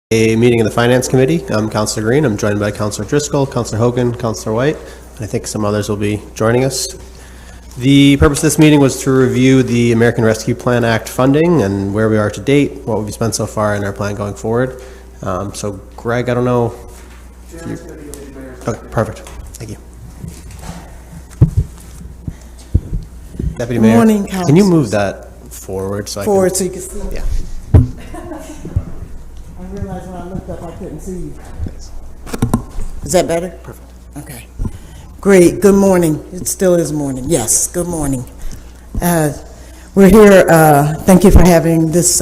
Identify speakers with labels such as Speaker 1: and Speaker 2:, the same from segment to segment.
Speaker 1: A meeting of the Finance Committee. I'm Councilor Green. I'm joined by Councilor Driscoll, Councilor Hogan, Councilor White, and I think some others will be joining us. The purpose of this meeting was to review the American Rescue Plan Act funding and where we are to date, what we've spent so far, and our plan going forward. So, Greg, I don't know. Okay, perfect. Thank you. Deputy Mayor,
Speaker 2: Morning, Council.
Speaker 1: can you move that forward so
Speaker 2: Forward so you can see.
Speaker 1: Yeah.
Speaker 2: I realized when I looked up I couldn't see you. Is that better?
Speaker 1: Perfect.
Speaker 2: Okay. Great. Good morning. It still is morning. Yes. Good morning. We're here. Thank you for having this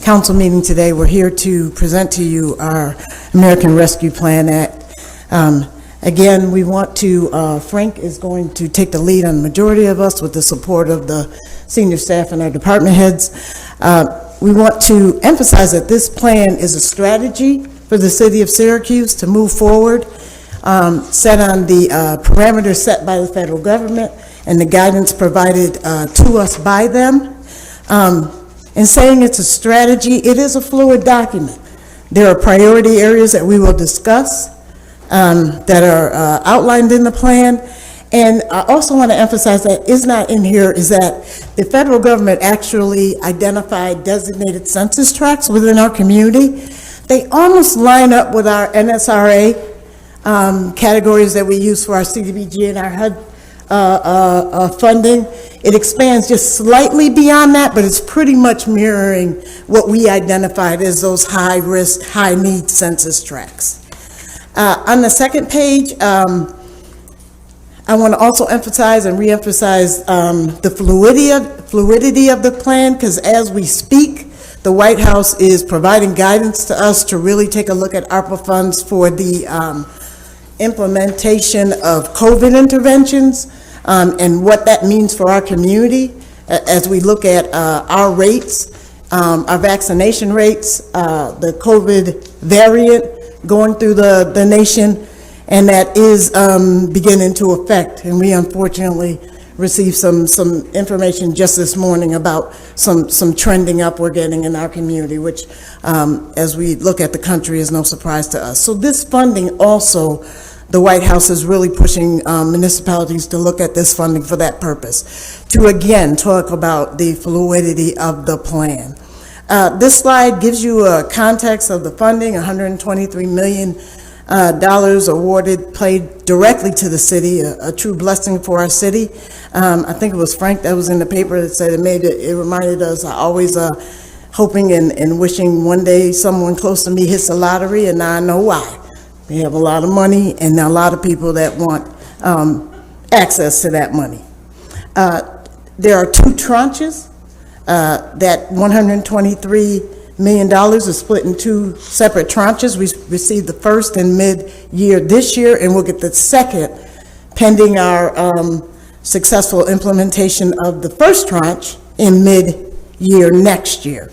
Speaker 2: council meeting today. We're here to present to you our American Rescue Plan Act. Again, we want to, Frank is going to take the lead on the majority of us with the support of the senior staff and our department heads. We want to emphasize that this plan is a strategy for the city of Syracuse to move forward, set on the parameters set by the federal government and the guidance provided to us by them. In saying it's a strategy, it is a fluid document. There are priority areas that we will discuss that are outlined in the plan. And I also want to emphasize that is not in here is that the federal government actually identified designated census tracts within our community. They almost line up with our NSRA categories that we use for our CDBG and our HUD funding. It expands just slightly beyond that, but it's pretty much mirroring what we identified as those high-risk, high-need census tracts. On the second page, I want to also emphasize and reemphasize the fluidity of the plan, because as we speak, the White House is providing guidance to us to really take a look at ARPA funds for the implementation of COVID interventions and what that means for our community as we look at our rates, our vaccination rates, the COVID variant going through the nation, and that is beginning to affect. And we unfortunately received some information just this morning about some trending up we're getting in our community, which as we look at the country is no surprise to us. So this funding also, the White House is really pushing municipalities to look at this funding for that purpose, to again talk about the fluidity of the plan. This slide gives you a context of the funding, $123 million awarded, paid directly to the city, a true blessing for our city. I think it was Frank that was in the paper that said it reminded us, always hoping and wishing one day someone close to me hits the lottery, and now I know why. We have a lot of money and a lot of people that want access to that money. There are two tranches. That $123 million is split in two separate tranches. We received the first in mid-year this year, and we'll get the second pending our successful implementation of the first tranche in mid-year next year.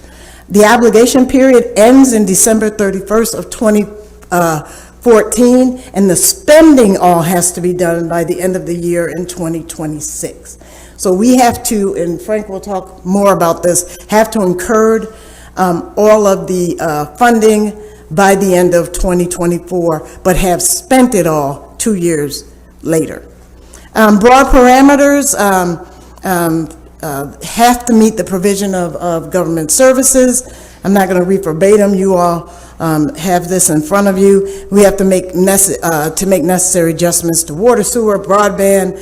Speaker 2: The obligation period ends in December 31st of 2014, and the spending all has to be done by the end of the year in 2026. So we have to, and Frank will talk more about this, have to incur all of the funding by the end of 2024, but have spent it all 2 years later. Broad parameters have to meet the provision of government services. I'm not going to read verbatim. You all have this in front of you. We have to make necessary adjustments to water, sewer, broadband,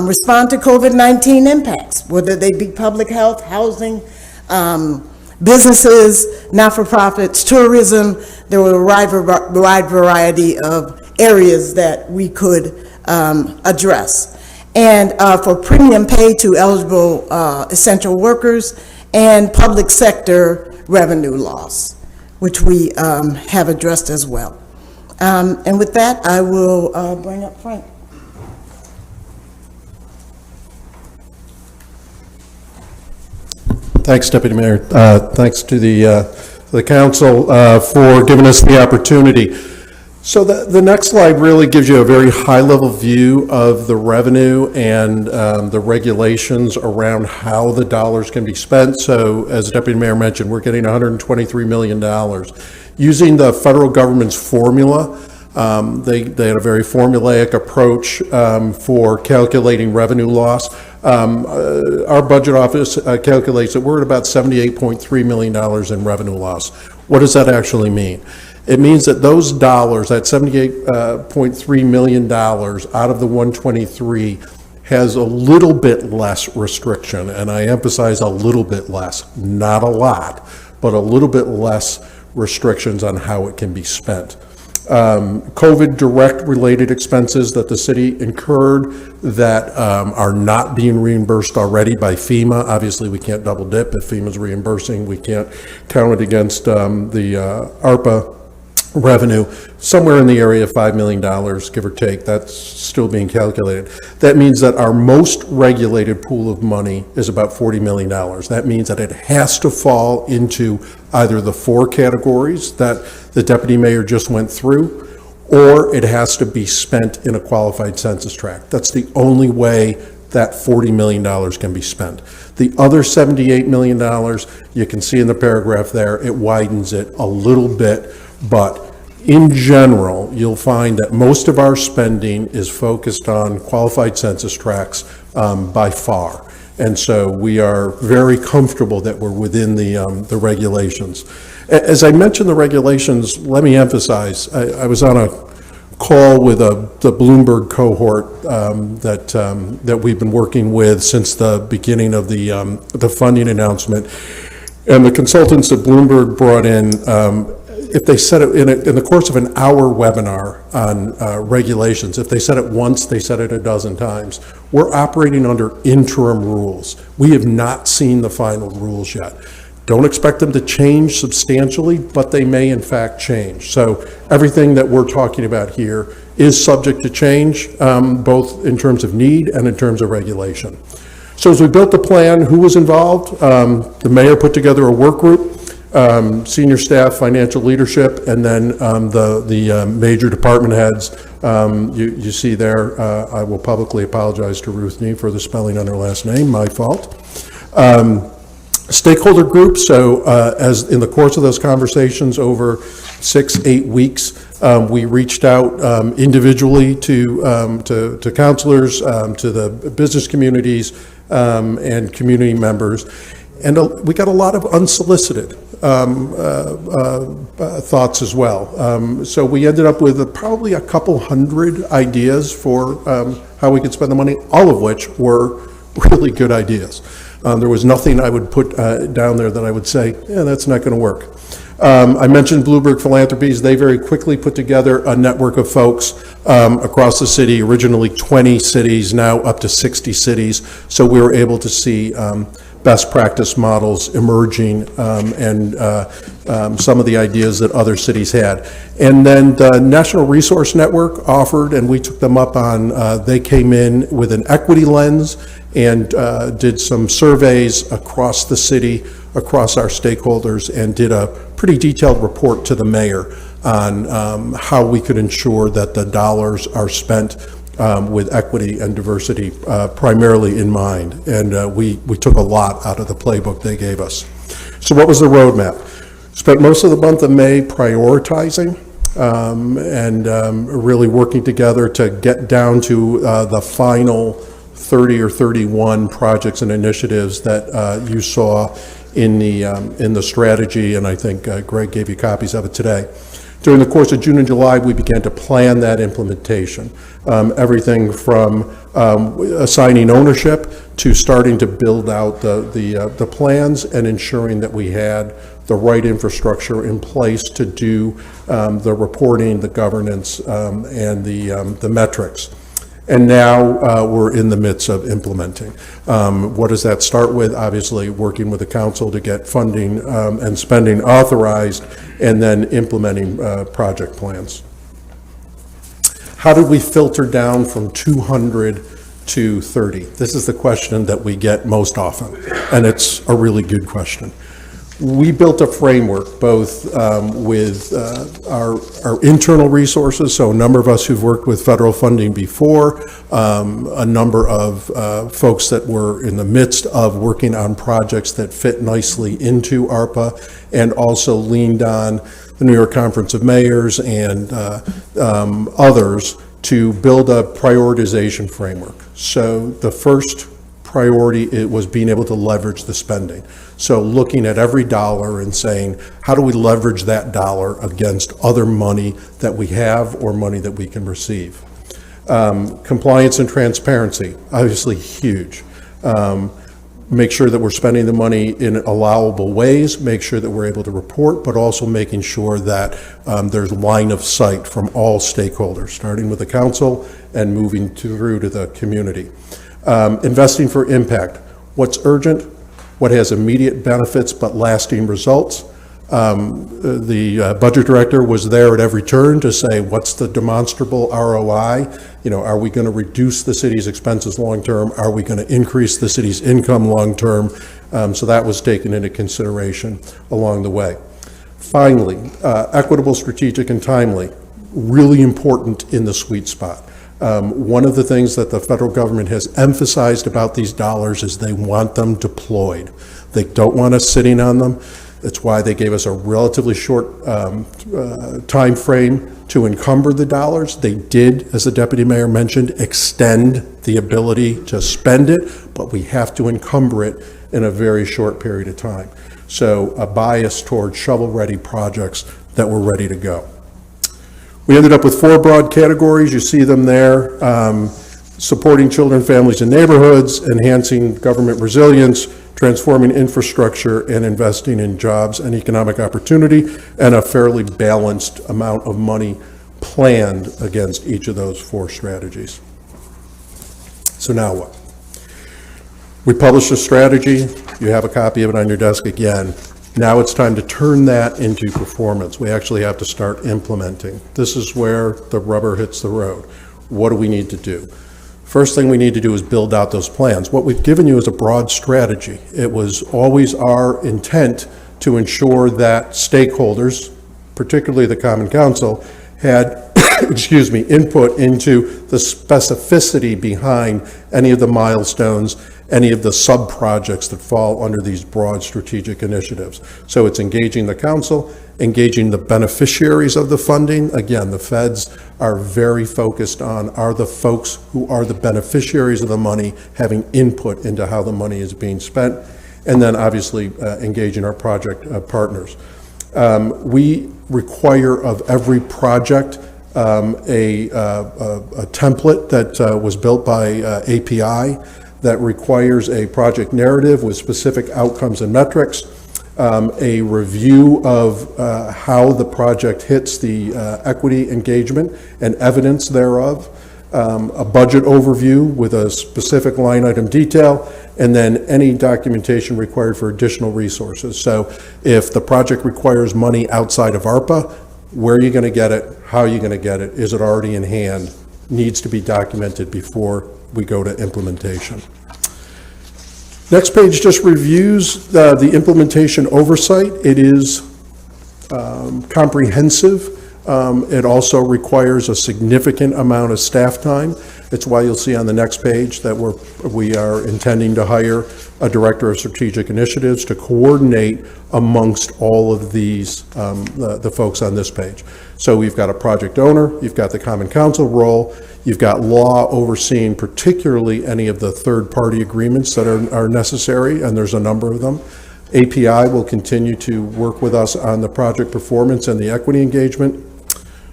Speaker 2: respond to COVID-19 impacts, whether they be public health, housing, businesses, not-for-profits, tourism. There were a wide variety of areas that we could address. And for premium pay to eligible essential workers and public sector revenue loss, which we have addressed as well. And with that, I will bring up Frank.
Speaker 3: Thanks, Deputy Mayor. Thanks to the council for giving us the opportunity. So the next slide really gives you a very high-level view of the revenue and the regulations around how the dollars can be spent. So as Deputy Mayor mentioned, we're getting $123 million. using the federal government's formula. They had a very formulaic approach for calculating revenue loss. Our budget office calculates that we're at about $78.3 million in revenue loss. What does that actually mean? It means that those dollars, that $78.3 million out of the 123, has a little bit less restriction, and I emphasize a little bit less, not a lot, but a little bit less restrictions on how it can be spent. COVID direct related expenses that the city incurred that are not being reimbursed already by FEMA. Obviously, we can't double dip. If FEMA's reimbursing, we can't count it against the ARPA revenue, somewhere in the area of $5 million, give or take. That's still being calculated. That means that our most regulated pool of money is about $40 million. That means that it has to fall into either the four categories that the deputy mayor just went through, or it has to be spent in a qualified census tract. That's the only way that $40 million can be spent. The other $78 million, you can see in the paragraph there, it widens it a little bit, but in general, you'll find that most of our spending is focused on qualified census tracts by far. And so we are very comfortable that we're within the regulations. As I mentioned the regulations, let me emphasize, I was on a call with the Bloomberg cohort that we've been working with since the beginning of the funding announcement. And the consultants that Bloomberg brought in, if they said it in the course of an hour webinar on regulations, if they said it once, they said it a dozen times. We're operating under interim rules. We have not seen the final rules yet. Don't expect them to change substantially, but they may in fact change. So everything that we're talking about here is subject to change, both in terms of need and in terms of regulation. So as we built the plan, who was involved? The mayor put together a work group. Senior staff, financial leadership, and then the major department heads. You see there, I will publicly apologize to Ruth Nee for the spelling on her last name, my fault. Stakeholder groups, so as in the course of those conversations over 6-8 weeks, we reached out individually to counselors, to the business communities, and community members. And we got a lot of unsolicited thoughts as well. So we ended up with probably a couple hundred ideas for how we could spend the money, all of which were really good ideas. There was nothing I would put down there that I would say, yeah, that's not going to work. I mentioned Bloomberg Philanthropies. They very quickly put together a network of folks across the city, originally 20 cities, now up to 60 cities. So we were able to see best practice models emerging and some of the ideas that other cities had. And then the National Resource Network offered, and we took them up on, they came in with an equity lens and did some surveys across the city, across our stakeholders, and did a pretty detailed report to the mayor on how we could ensure that the dollars are spent with equity and diversity primarily in mind. And we took a lot out of the playbook they gave us. So what was the roadmap? Spent most of the month of May prioritizing and really working together to get down to the final 30 or 31 projects and initiatives that you saw in the strategy, and I think Greg gave you copies of it today. During the course of June and July, we began to plan that implementation. Everything from assigning ownership to starting to build out the plans and ensuring that we had the right infrastructure in place to do the reporting, the governance, and the metrics. And now we're in the midst of implementing. What does that start with? Obviously, working with the council to get funding and spending authorized, and then implementing project plans. How did we filter down from 200 to 30? This is the question that we get most often, and it's a really good question. We built a framework both with our internal resources, so a number of us who've worked with federal funding before, a number of folks that were in the midst of working on projects that fit nicely into ARPA, and also leaned on the New York Conference of Mayors and others to build a prioritization framework. So the first priority it was being able to leverage the spending. So looking at every dollar and saying, how do we leverage that dollar against other money that we have or money that we can receive? Compliance and transparency, obviously huge. Make sure that we're spending the money in allowable ways, make sure that we're able to report, but also making sure that there's line of sight from all stakeholders, starting with the council and moving through to the community. Investing for impact. What's urgent? What has immediate benefits but lasting results? The budget director was there at every turn to say, what's the demonstrable ROI? You know, are we going to reduce the city's expenses long-term? Are we going to increase the city's income long-term? So that was taken into consideration along the way. Finally, equitable, strategic, and timely, really important in the sweet spot. One of the things that the federal government has emphasized about these dollars is they want them deployed. They don't want us sitting on them. That's why they gave us a relatively short time frame to encumber the dollars. They did, as the deputy mayor mentioned, extend the ability to spend it, but we have to encumber it in a very short period of time. So a bias toward shovel-ready projects that were ready to go. We ended up with 4 broad categories. You see them there. Supporting children, families, and neighborhoods, enhancing government resilience, transforming infrastructure, and investing in jobs and economic opportunity, and a fairly balanced amount of money planned against each of those 4 strategies. So now what? We published a strategy. You have a copy of it on your desk again. Now it's time to turn that into performance. We actually have to start implementing. This is where the rubber hits the road. What do we need to do? First thing we need to do is build out those plans. What we've given you is a broad strategy. It was always our intent to ensure that stakeholders, particularly the Common Council, had input into the specificity behind any of the milestones, any of the sub-projects that fall under these broad strategic initiatives. So it's engaging the council, engaging the beneficiaries of the funding. Again, the feds are very focused on, are the folks who are the beneficiaries of the money having input into how the money is being spent, and then obviously engaging our project partners. We require of every project a template that was built by API that requires a project narrative with specific outcomes and metrics, a review of how the project hits the equity engagement and evidence thereof, a budget overview with a specific line item detail, and then any documentation required for additional resources. So if the project requires money outside of ARPA, where are you going to get it? How are you going to get it? Is it already in hand? Needs to be documented before we go to implementation. Next page just reviews the implementation oversight. It is comprehensive. It also requires a significant amount of staff time. It's why you'll see on the next page that we are intending to hire a director of strategic initiatives to coordinate amongst all of these, the folks on this page. So we've got a project owner, you've got the Common Council role, you've got law overseeing particularly any of the third-party agreements that are necessary, and there's a number of them. API will continue to work with us on the project performance and the equity engagement.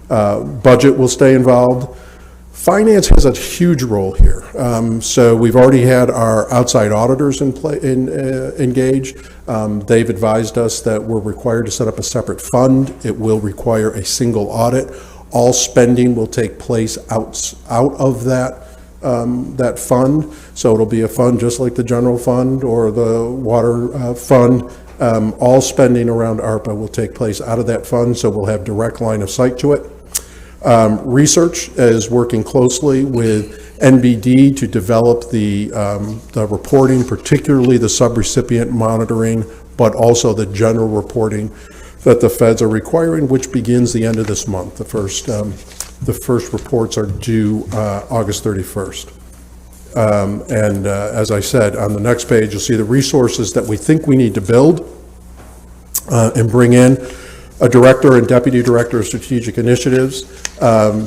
Speaker 3: Budget will stay involved. Finance has a huge role here. So we've already had our outside auditors engaged. They've advised us that we're required to set up a separate fund. It will require a single audit. All spending will take place out of that fund. So it'll be a fund just like the general fund or the water fund. All spending around ARPA will take place out of that fund, so we'll have direct line of sight to it. Research is working closely with NBD to develop the reporting, particularly the subrecipient monitoring, but also the general reporting that the feds are requiring, which begins the end of this month. The first reports are due August 31st. And as I said, on the next page, you'll see the resources that we think we need to build and bring in. a director and deputy director of strategic initiatives.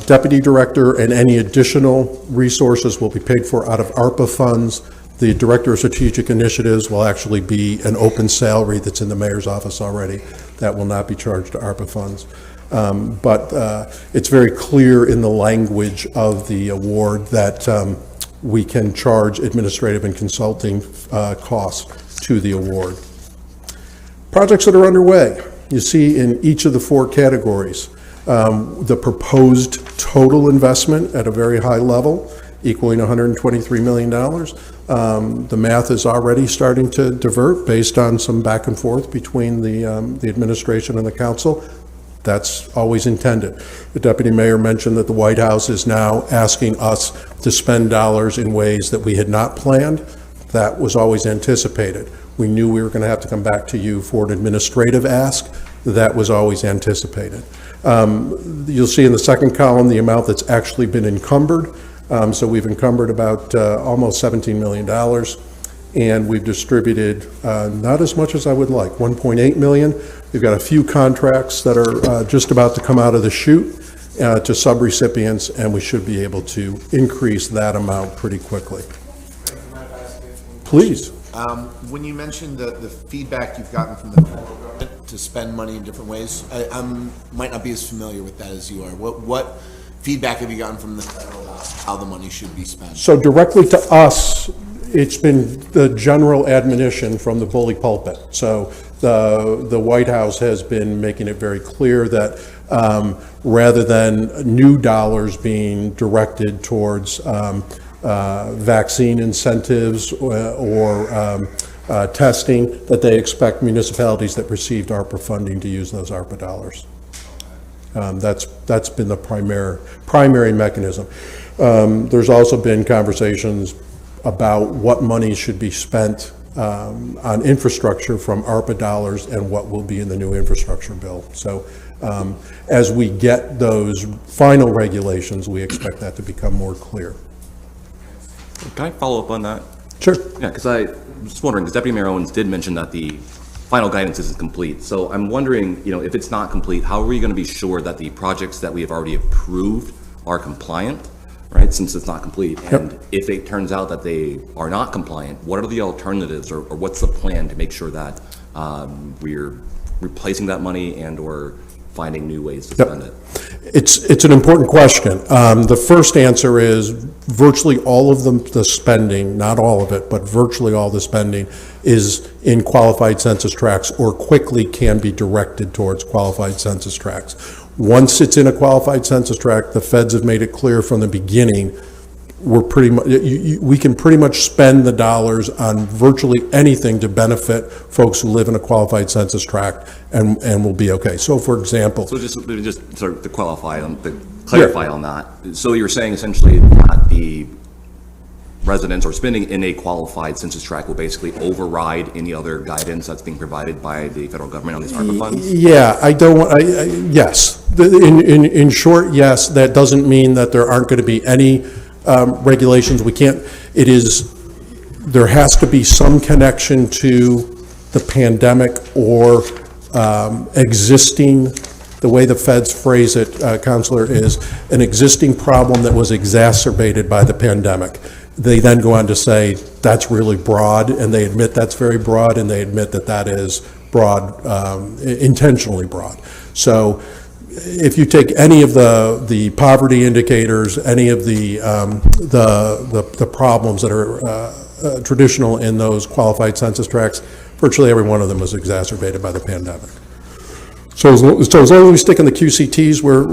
Speaker 3: Deputy director and any additional resources will be paid for out of ARPA funds. The director of strategic initiatives will actually be an open salary that's in the mayor's office already. That will not be charged to ARPA funds. But it's very clear in the language of the award that we can charge administrative and consulting costs to the award. Projects that are underway, you see in each of the 4 categories, the proposed total investment at a very high level, equaling $123 million. The math is already starting to divert based on some back and forth between the administration and the council. That's always intended. The deputy mayor mentioned that the White House is now asking us to spend dollars in ways that we had not planned. That was always anticipated. We knew we were going to have to come back to you for an administrative ask. That was always anticipated. You'll see in the second column the amount that's actually been encumbered. So we've encumbered about almost $17 million, and we've distributed not as much as I would like, $1.8 million. We've got a few contracts that are just about to come out of the chute to subrecipients, and we should be able to increase that amount pretty quickly. Please.
Speaker 4: When you mentioned the feedback you've gotten from the federal government to spend money in different ways, I might not be as familiar with that as you are. What feedback have you gotten from the federal about how the money should be spent?
Speaker 3: So directly to us, it's been the general admonition from the bully pulpit. So the White House has been making it very clear that rather than new dollars being directed towards vaccine incentives or testing, that they expect municipalities that received ARPA funding to use those ARPA dollars. That's been the primary mechanism. There's also been conversations about what money should be spent on infrastructure from ARPA dollars and what will be in the new infrastructure bill. So as we get those final regulations, we expect that to become more clear.
Speaker 5: Can I follow up on that?
Speaker 3: Sure.
Speaker 5: Yeah, because I was just wondering, because Deputy Mayor Owens did mention that the final guidance isn't complete. So I'm wondering, if it's not complete, how are we going to be sure that the projects that we have already approved are compliant, right, since it's not complete? And if it turns out that they are not compliant, what are the alternatives, or what's the plan to make sure that we're replacing that money and or finding new ways to spend it?
Speaker 3: It's an important question. The first answer is virtually all of the spending, not all of it, but virtually all the spending is in qualified census tracts or quickly can be directed towards qualified census tracts. Once it's in a qualified census tract, the feds have made it clear from the beginning, we're pretty much, we can pretty much spend the dollars on virtually anything to benefit folks who live in a qualified census tract, and we'll be okay. So, for example,
Speaker 5: So just sort of to clarify on that. So you're saying essentially that the residents or spending in a qualified census tract will basically override any other guidance that's being provided by the federal government on these ARPA funds?
Speaker 3: Yeah, yes. In short, yes. That doesn't mean that there aren't going to be any regulations. There has to be some connection to the pandemic or existing, the way the feds phrase it, Counselor, is an existing problem that was exacerbated by the pandemic. They then go on to say that's really broad, and they admit that's very broad, and they admit that that is broad, intentionally broad. So if you take any of the poverty indicators, any of the problems that are traditional in those qualified census tracts, virtually every one of them was exacerbated by the pandemic. So as long as we stick in the QCTs, we're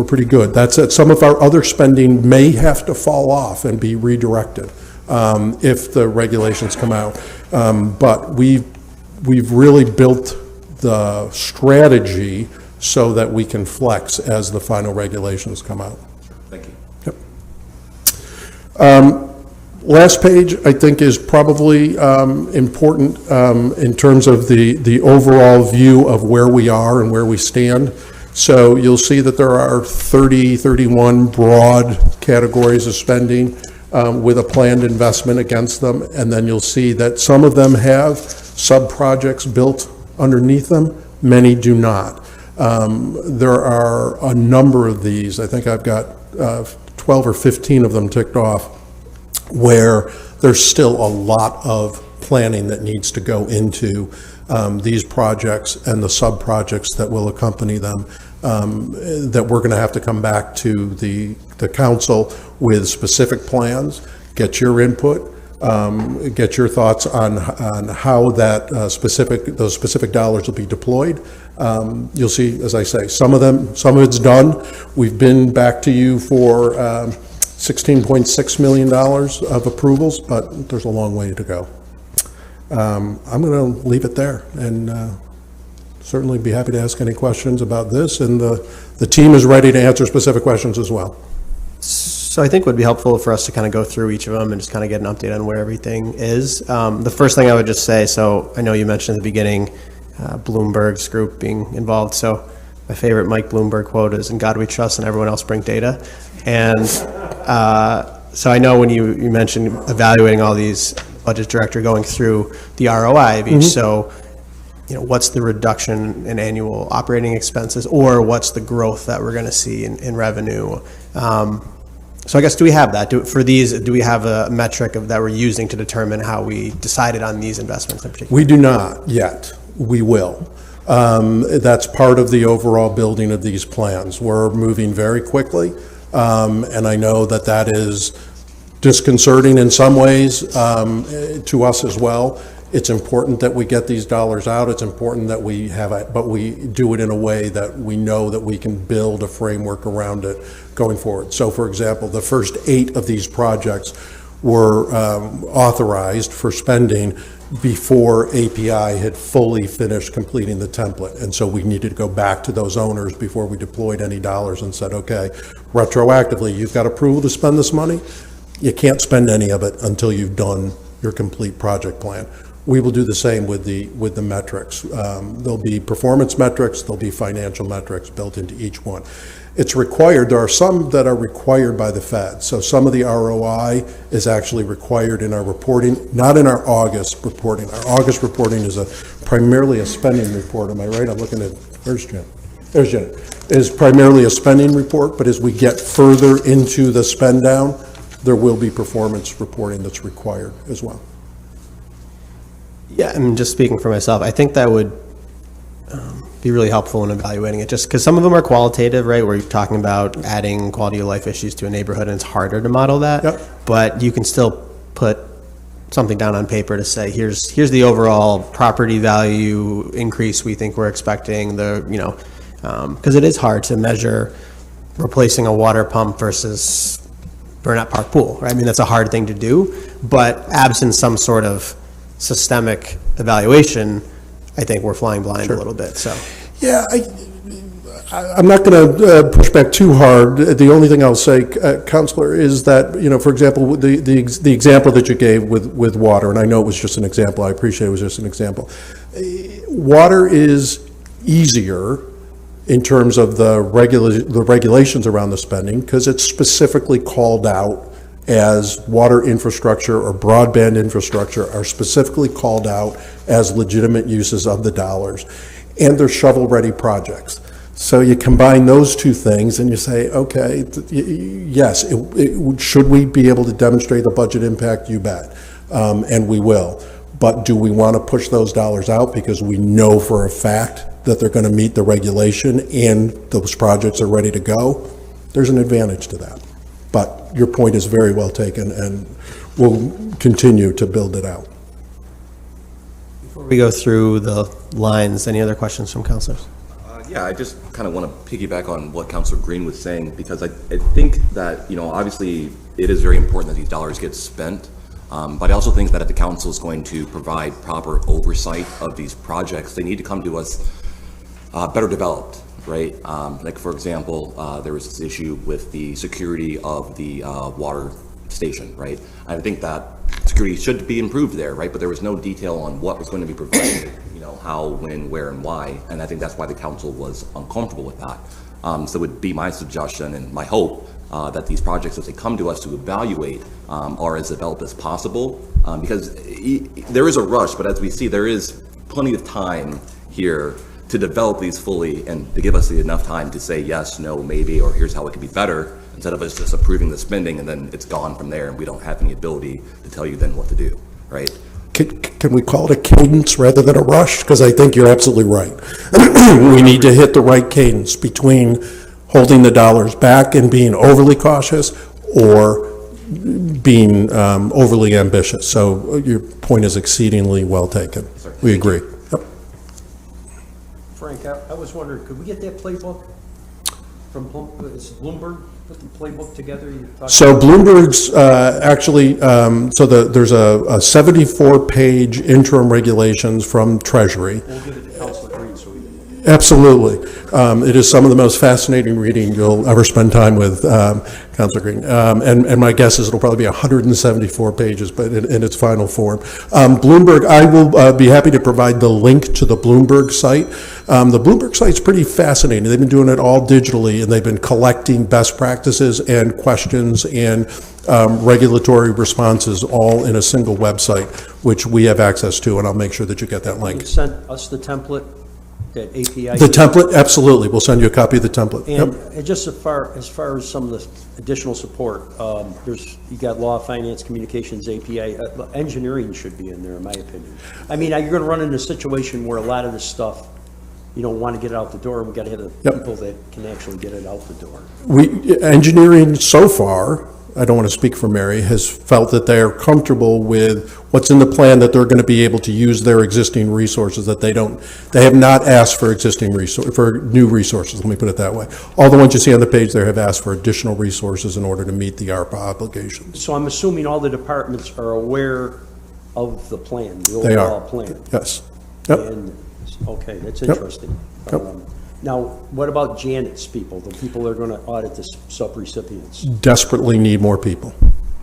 Speaker 3: pretty good. That's it. Some of our other spending may have to fall off and be redirected if the regulations come out. But we've really built the strategy so that we can flex as the final regulations come out.
Speaker 5: Thank you.
Speaker 3: Yep. Last page, I think, is probably important in terms of the overall view of where we are and where we stand. So you'll see that there are 31 broad categories of spending with a planned investment against them. And then you'll see that some of them have sub-projects built underneath them. Many do not. There are a number of these. I think I've got 12 or 15 of them ticked off, where there's still a lot of planning that needs to go into these projects and the sub-projects that will accompany them, that we're going to have to come back to the council with specific plans, get your input, get your thoughts on how that those specific dollars will be deployed. You'll see, as I say, some of it's done. We've been back to you for $16.6 million of approvals, but there's a long way to go. I'm going to leave it there, and certainly be happy to ask any questions about this, and the team is ready to answer specific questions as well.
Speaker 1: So I think it would be helpful for us to kind of go through each of them and just kind of get an update on where everything is. The first thing I would just say, so I know you mentioned at the beginning Bloomberg's group being involved. So my favorite Mike Bloomberg quote is, "In God we trust and everyone else bring data." And so I know when you mentioned evaluating all these, budget director going through the ROI of each. So, what's the reduction in annual operating expenses, or what's the growth that we're going to see in revenue? So I guess, do we have that? Do we have a metric that we're using to determine how we decided on these investments in particular?
Speaker 3: We do not yet. We will. That's part of the overall building of these plans. We're moving very quickly, and I know that is disconcerting in some ways to us as well. It's important that we get these dollars out. It's important that we have it, but we do it in a way that we know that we can build a framework around it going forward. So, for example, the first 8 of these projects were authorized for spending before API had fully finished completing the template. And so we needed to go back to those owners before we deployed any dollars and said, okay, retroactively, you've got approval to spend this money. You can't spend any of it until you've done your complete project plan. We will do the same with the metrics. There'll be performance metrics, there'll be financial metrics built into each one. It's required. There are some that are required by the Fed. So some of the ROI is actually required in our reporting, not in our August reporting. Our August reporting is primarily a spending report. Am I right? I'm looking at, where's Jen? There's Jen. Is primarily a spending report, but as we get further into the spend down, there will be performance reporting that's required as well.
Speaker 1: Yeah, I'm just speaking for myself. I think that would be really helpful in evaluating it, just because some of them are qualitative, right? Where you're talking about adding quality of life issues to a neighborhood, and it's harder to model that.
Speaker 3: Yep.
Speaker 1: But you can still put something down on paper to say, here's the overall property value increase we think we're expecting. Because it is hard to measure replacing a water pump versus Burnett Park pool, right? I mean, that's a hard thing to do, but absent some sort of systemic evaluation, I think we're flying blind a little bit. So,
Speaker 3: yeah, I'm not going to push back too hard. The only thing I'll say, Counselor, is that, for example, the example that you gave with water, and I know it was just an example. I appreciate it was just an example. Water is easier in terms of the regulations around the spending, because it's specifically called out as water infrastructure or broadband infrastructure are specifically called out as legitimate uses of the dollars. And they're shovel-ready projects. So you combine those two things and you say, okay, yes, should we be able to demonstrate the budget impact? You bet. And we will. But do we want to push those dollars out because we know for a fact that they're going to meet the regulation and those projects are ready to go? There's an advantage to that. But your point is very well taken, and we'll continue to build it out.
Speaker 1: before we go through the lines, any other questions from councilors?
Speaker 5: Yeah, I just kind of want to piggyback on what Councilor Green was saying, because I think that, obviously it is very important that these dollars get spent, but I also think that if the council is going to provide proper oversight of these projects, they need to come to us better developed, right? Like, for example, there was this issue with the security of the water station, right? I think that security should be improved there, right? But there was no detail on what was going to be provided, how, when, where, and why. And I think that's why the council was uncomfortable with that. So it would be my suggestion and my hope that these projects, as they come to us to evaluate, are as developed as possible. Because there is a rush, but as we see, there is plenty of time here to develop these fully and to give us enough time to say yes, no, maybe, or here's how it could be better, instead of us just approving the spending and then it's gone from there and we don't have any ability to tell you then what to do, right?
Speaker 3: Can we call it a cadence rather than a rush? Because I think you're absolutely right. We need to hit the right cadence between holding the dollars back and being overly cautious or being overly ambitious. So your point is exceedingly well taken. We agree. Yep.
Speaker 6: Frank, I was wondering, could we get that playbook from Bloomberg? Put the playbook together?
Speaker 3: So Bloomberg's actually, there's a 74-page interim regulations from Treasury.
Speaker 6: We'll give it to Councilor Green so we can.
Speaker 3: Absolutely. It is some of the most fascinating reading you'll ever spend time with, Councilor Green. And my guess is it'll probably be 174 pages, but in its final form. Bloomberg, I will be happy to provide the link to the Bloomberg site. The Bloomberg site's pretty fascinating. They've been doing it all digitally, and they've been collecting best practices and questions and regulatory responses all in a single website, which we have access to, and I'll make sure that you get that link.
Speaker 6: You sent us the template, that API.
Speaker 3: The template, absolutely. We'll send you a copy of the template.
Speaker 6: And
Speaker 3: Yep.
Speaker 6: just as far as some of the additional support, you got law, finance, communications, API, engineering should be in there, in my opinion. I mean, you're going to run into a situation where a lot of this stuff, you don't want to get it out the door. We got to have the
Speaker 3: Yep.
Speaker 6: people that can actually get it out the door.
Speaker 3: Engineering so far, I don't want to speak for Mary, has felt that they are comfortable with what's in the plan, that they're going to be able to use their existing resources, that they have not asked for for new resources, let me put it that way. All the ones you see on the page there have asked for additional resources in order to meet the ARPA obligations.
Speaker 6: So I'm assuming all the departments are aware of the plan, the
Speaker 3: They
Speaker 6: overall
Speaker 3: are.
Speaker 6: plan.
Speaker 3: Yes. Yep.
Speaker 6: And, okay, that's
Speaker 3: Yep.
Speaker 6: interesting.
Speaker 3: Yep.
Speaker 6: Now, what about Janet's people, the people that are going to audit the sub-recipients?
Speaker 3: Desperately need more people.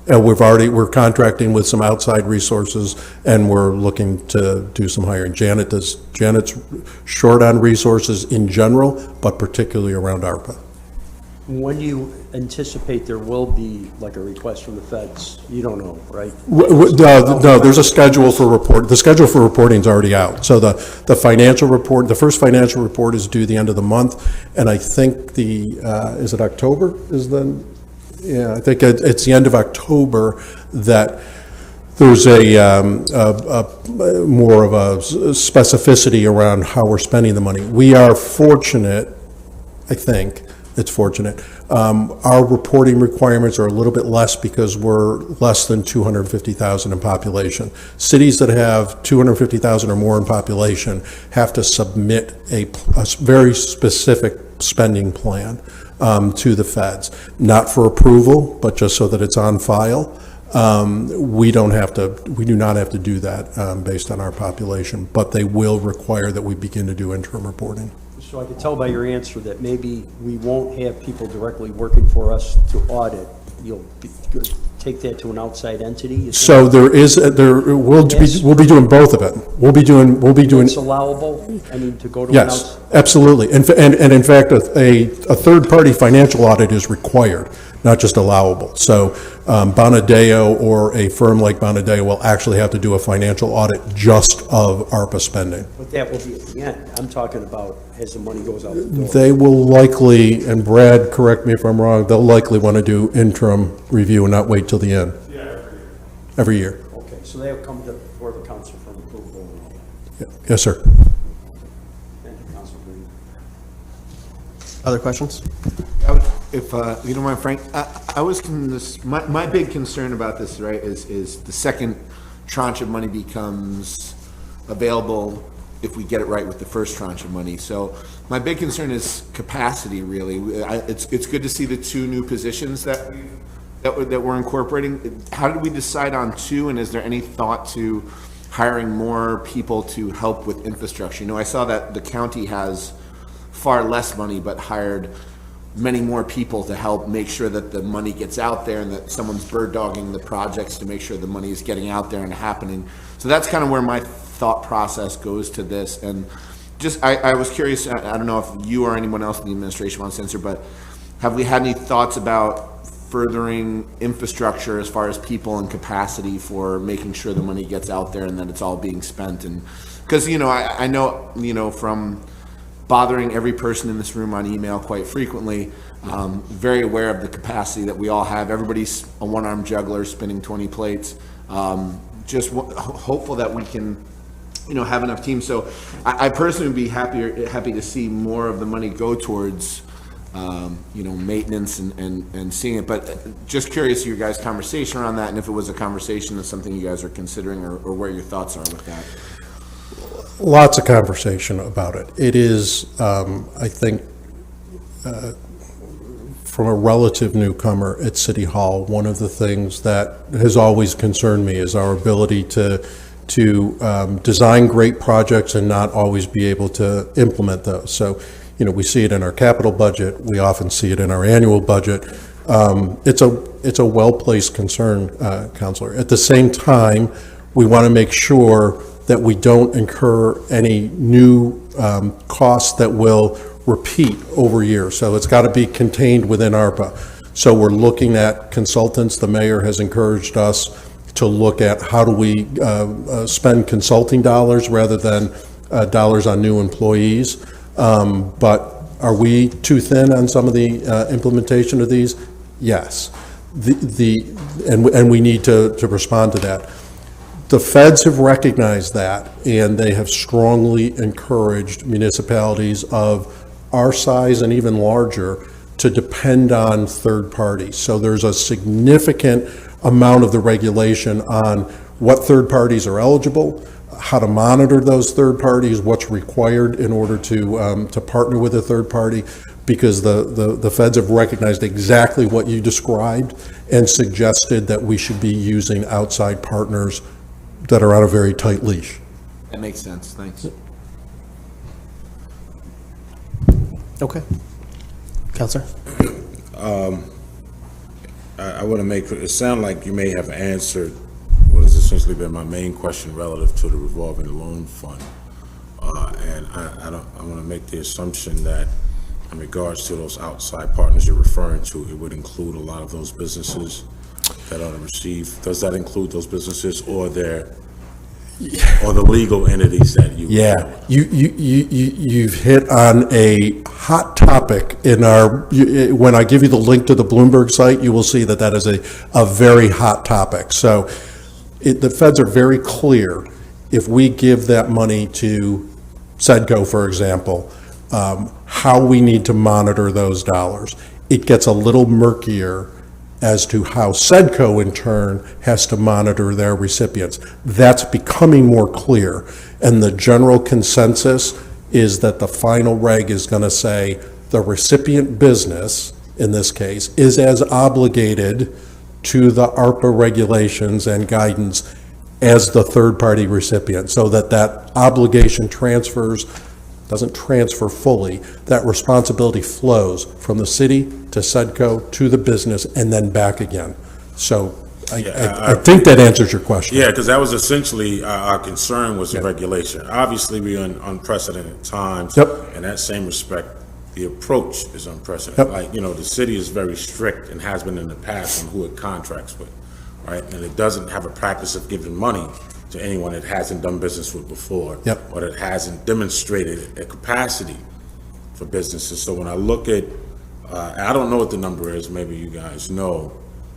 Speaker 3: And we're contracting with some outside resources, and we're looking to do some hiring. Janet's short on resources in general, but particularly around ARPA.
Speaker 6: When do you anticipate there will be like a request from the feds? You don't know, right?
Speaker 3: No, there's a schedule for report. The schedule for reporting is already out. So the financial report, the first financial report is due the end of the month, and I think is it October? I think it's the end of October that there's a more of a specificity around how we're spending the money. We are fortunate, I think, it's fortunate. Our reporting requirements are a little bit less because we're less than 250,000 in population. Cities that have 250,000 or more in population have to submit a very specific spending plan to the feds, not for approval, but just so that it's on file. We do not have to do that based on our population, but they will require that we begin to do interim reporting.
Speaker 6: So I could tell by your answer that maybe we won't have people directly working for us to audit. You'll take that to an outside entity?
Speaker 3: So we'll be doing both of it. We'll be doing.
Speaker 6: It's allowable, I mean, to go to an
Speaker 3: Yes,
Speaker 6: outside?
Speaker 3: absolutely. And in fact, a third-party financial audit is required, not just allowable. So Bonadeo or a firm like Bonadeo will actually have to do a financial audit just of ARPA spending.
Speaker 6: But that will be at the end. I'm talking about as the money goes out the door.
Speaker 3: They will likely, and Brad, correct me if I'm wrong, they'll likely want to do interim review and not wait till the end. Yeah, every year.
Speaker 6: Okay, so they'll come before the council for approval and all that.
Speaker 3: Yes, sir.
Speaker 6: Thank you, Councilor Green.
Speaker 1: Other questions?
Speaker 4: If you don't mind, Frank, my big concern about this, right, is the second tranche of money becomes available if we get it right with the first tranche of money. So my big concern is capacity, really. It's good to see the two new positions that we're incorporating. How did we decide on two, and is there any thought to hiring more people to help with infrastructure? You know, I saw that the county has far less money, but hired many more people to help make sure that the money gets out there and that someone's bird dogging the projects to make sure the money is getting out there and happening. So that's kind of where my thought process goes to this. And just, I was curious, I don't know if you or anyone else in the administration wants to answer, but have we had any thoughts about furthering infrastructure as far as people and capacity for making sure the money gets out there and that it's all being spent. And because, I know, from bothering every person in this room on email quite frequently, very aware of the capacity that we all have. Everybody's a one-armed juggler spinning 20 plates. Just hopeful that we can, have enough teams. So I personally would be happy to see more of the money go towards, maintenance and seeing it. But just curious your guys' conversation around that, and if it was a conversation that's something you guys are considering, or where your thoughts are with that.
Speaker 3: Lots of conversation about it. It is, I think, from a relative newcomer at City Hall, one of the things that has always concerned me is our ability to design great projects and not always be able to implement those. So, we see it in our capital budget. We often see it in our annual budget. It's a well-placed concern, Counselor. At the same time, we want to make sure that we don't incur any new costs that will repeat over years. So it's got to be contained within ARPA. So we're looking at consultants. The mayor has encouraged us to look at how do we spend consulting dollars rather than dollars on new employees. But are we too thin on some of the implementation of these? Yes. And we need to respond to that. The feds have recognized that, and they have strongly encouraged municipalities of our size and even larger to depend on third parties. So there's a significant amount of the regulation on what third parties are eligible, how to monitor those third parties, what's required in order to partner with a third party, because the feds have recognized exactly what you described and suggested that we should be using outside partners that are on a very tight leash.
Speaker 4: That makes sense. Thanks.
Speaker 1: Okay. Counselor?
Speaker 7: I want to make it sound like you may have answered what has essentially been my main question relative to the revolving loan fund. And I want to make the assumption that in regards to those outside partners you're referring to, it would include a lot of those businesses that ought to receive. Does that include those businesses or the legal entities that you?
Speaker 3: Yeah, you've hit on a hot topic in our. When I give you the link to the Bloomberg site, you will see that is a very hot topic. So, the feds are very clear. If we give that money to SEDCO, for example, how we need to monitor those dollars. It gets a little murkier as to how SEDCO in turn has to monitor their recipients. That's becoming more clear, and the general consensus is that the final reg is going to say the recipient business, in this case, is as obligated to the ARPA regulations and guidance as the third-party recipient, so that obligation doesn't transfer fully. That responsibility flows from the city to SEDCO to the business and then back again. So I think that answers your question.
Speaker 7: Yeah, because that was essentially our concern was the regulation. Obviously, we're in unprecedented times.
Speaker 3: Yep.
Speaker 7: In that same respect, the approach is unprecedented.
Speaker 3: Yep.
Speaker 7: Like, the city is very strict and has been in the past on who it contracts with, right? And it doesn't have a practice of giving money to anyone it hasn't done business with before.
Speaker 3: Yep.
Speaker 7: Or that hasn't demonstrated a capacity for businesses. So when I look at, I don't know what the number is, maybe you guys know.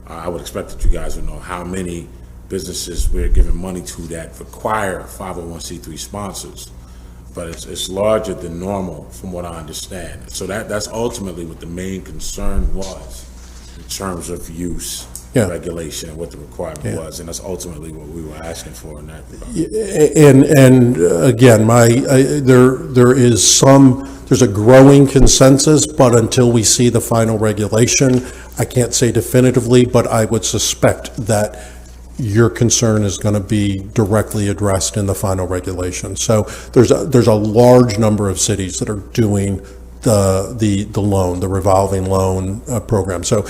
Speaker 7: I would expect that you guys would know how many businesses we're giving money to that require 501c3 sponsors. But it's larger than normal from what I understand. So that's ultimately what the main concern was in terms of use.
Speaker 3: Yeah.
Speaker 7: Regulation and what the requirement was, and that's ultimately what we were asking for in that regard.
Speaker 3: And again, there's a growing consensus, but until we see the final regulation, I can't say definitively, but I would suspect that your concern is going to be directly addressed in the final regulation. So there's a large number of cities that are doing the loan, the revolving loan program. So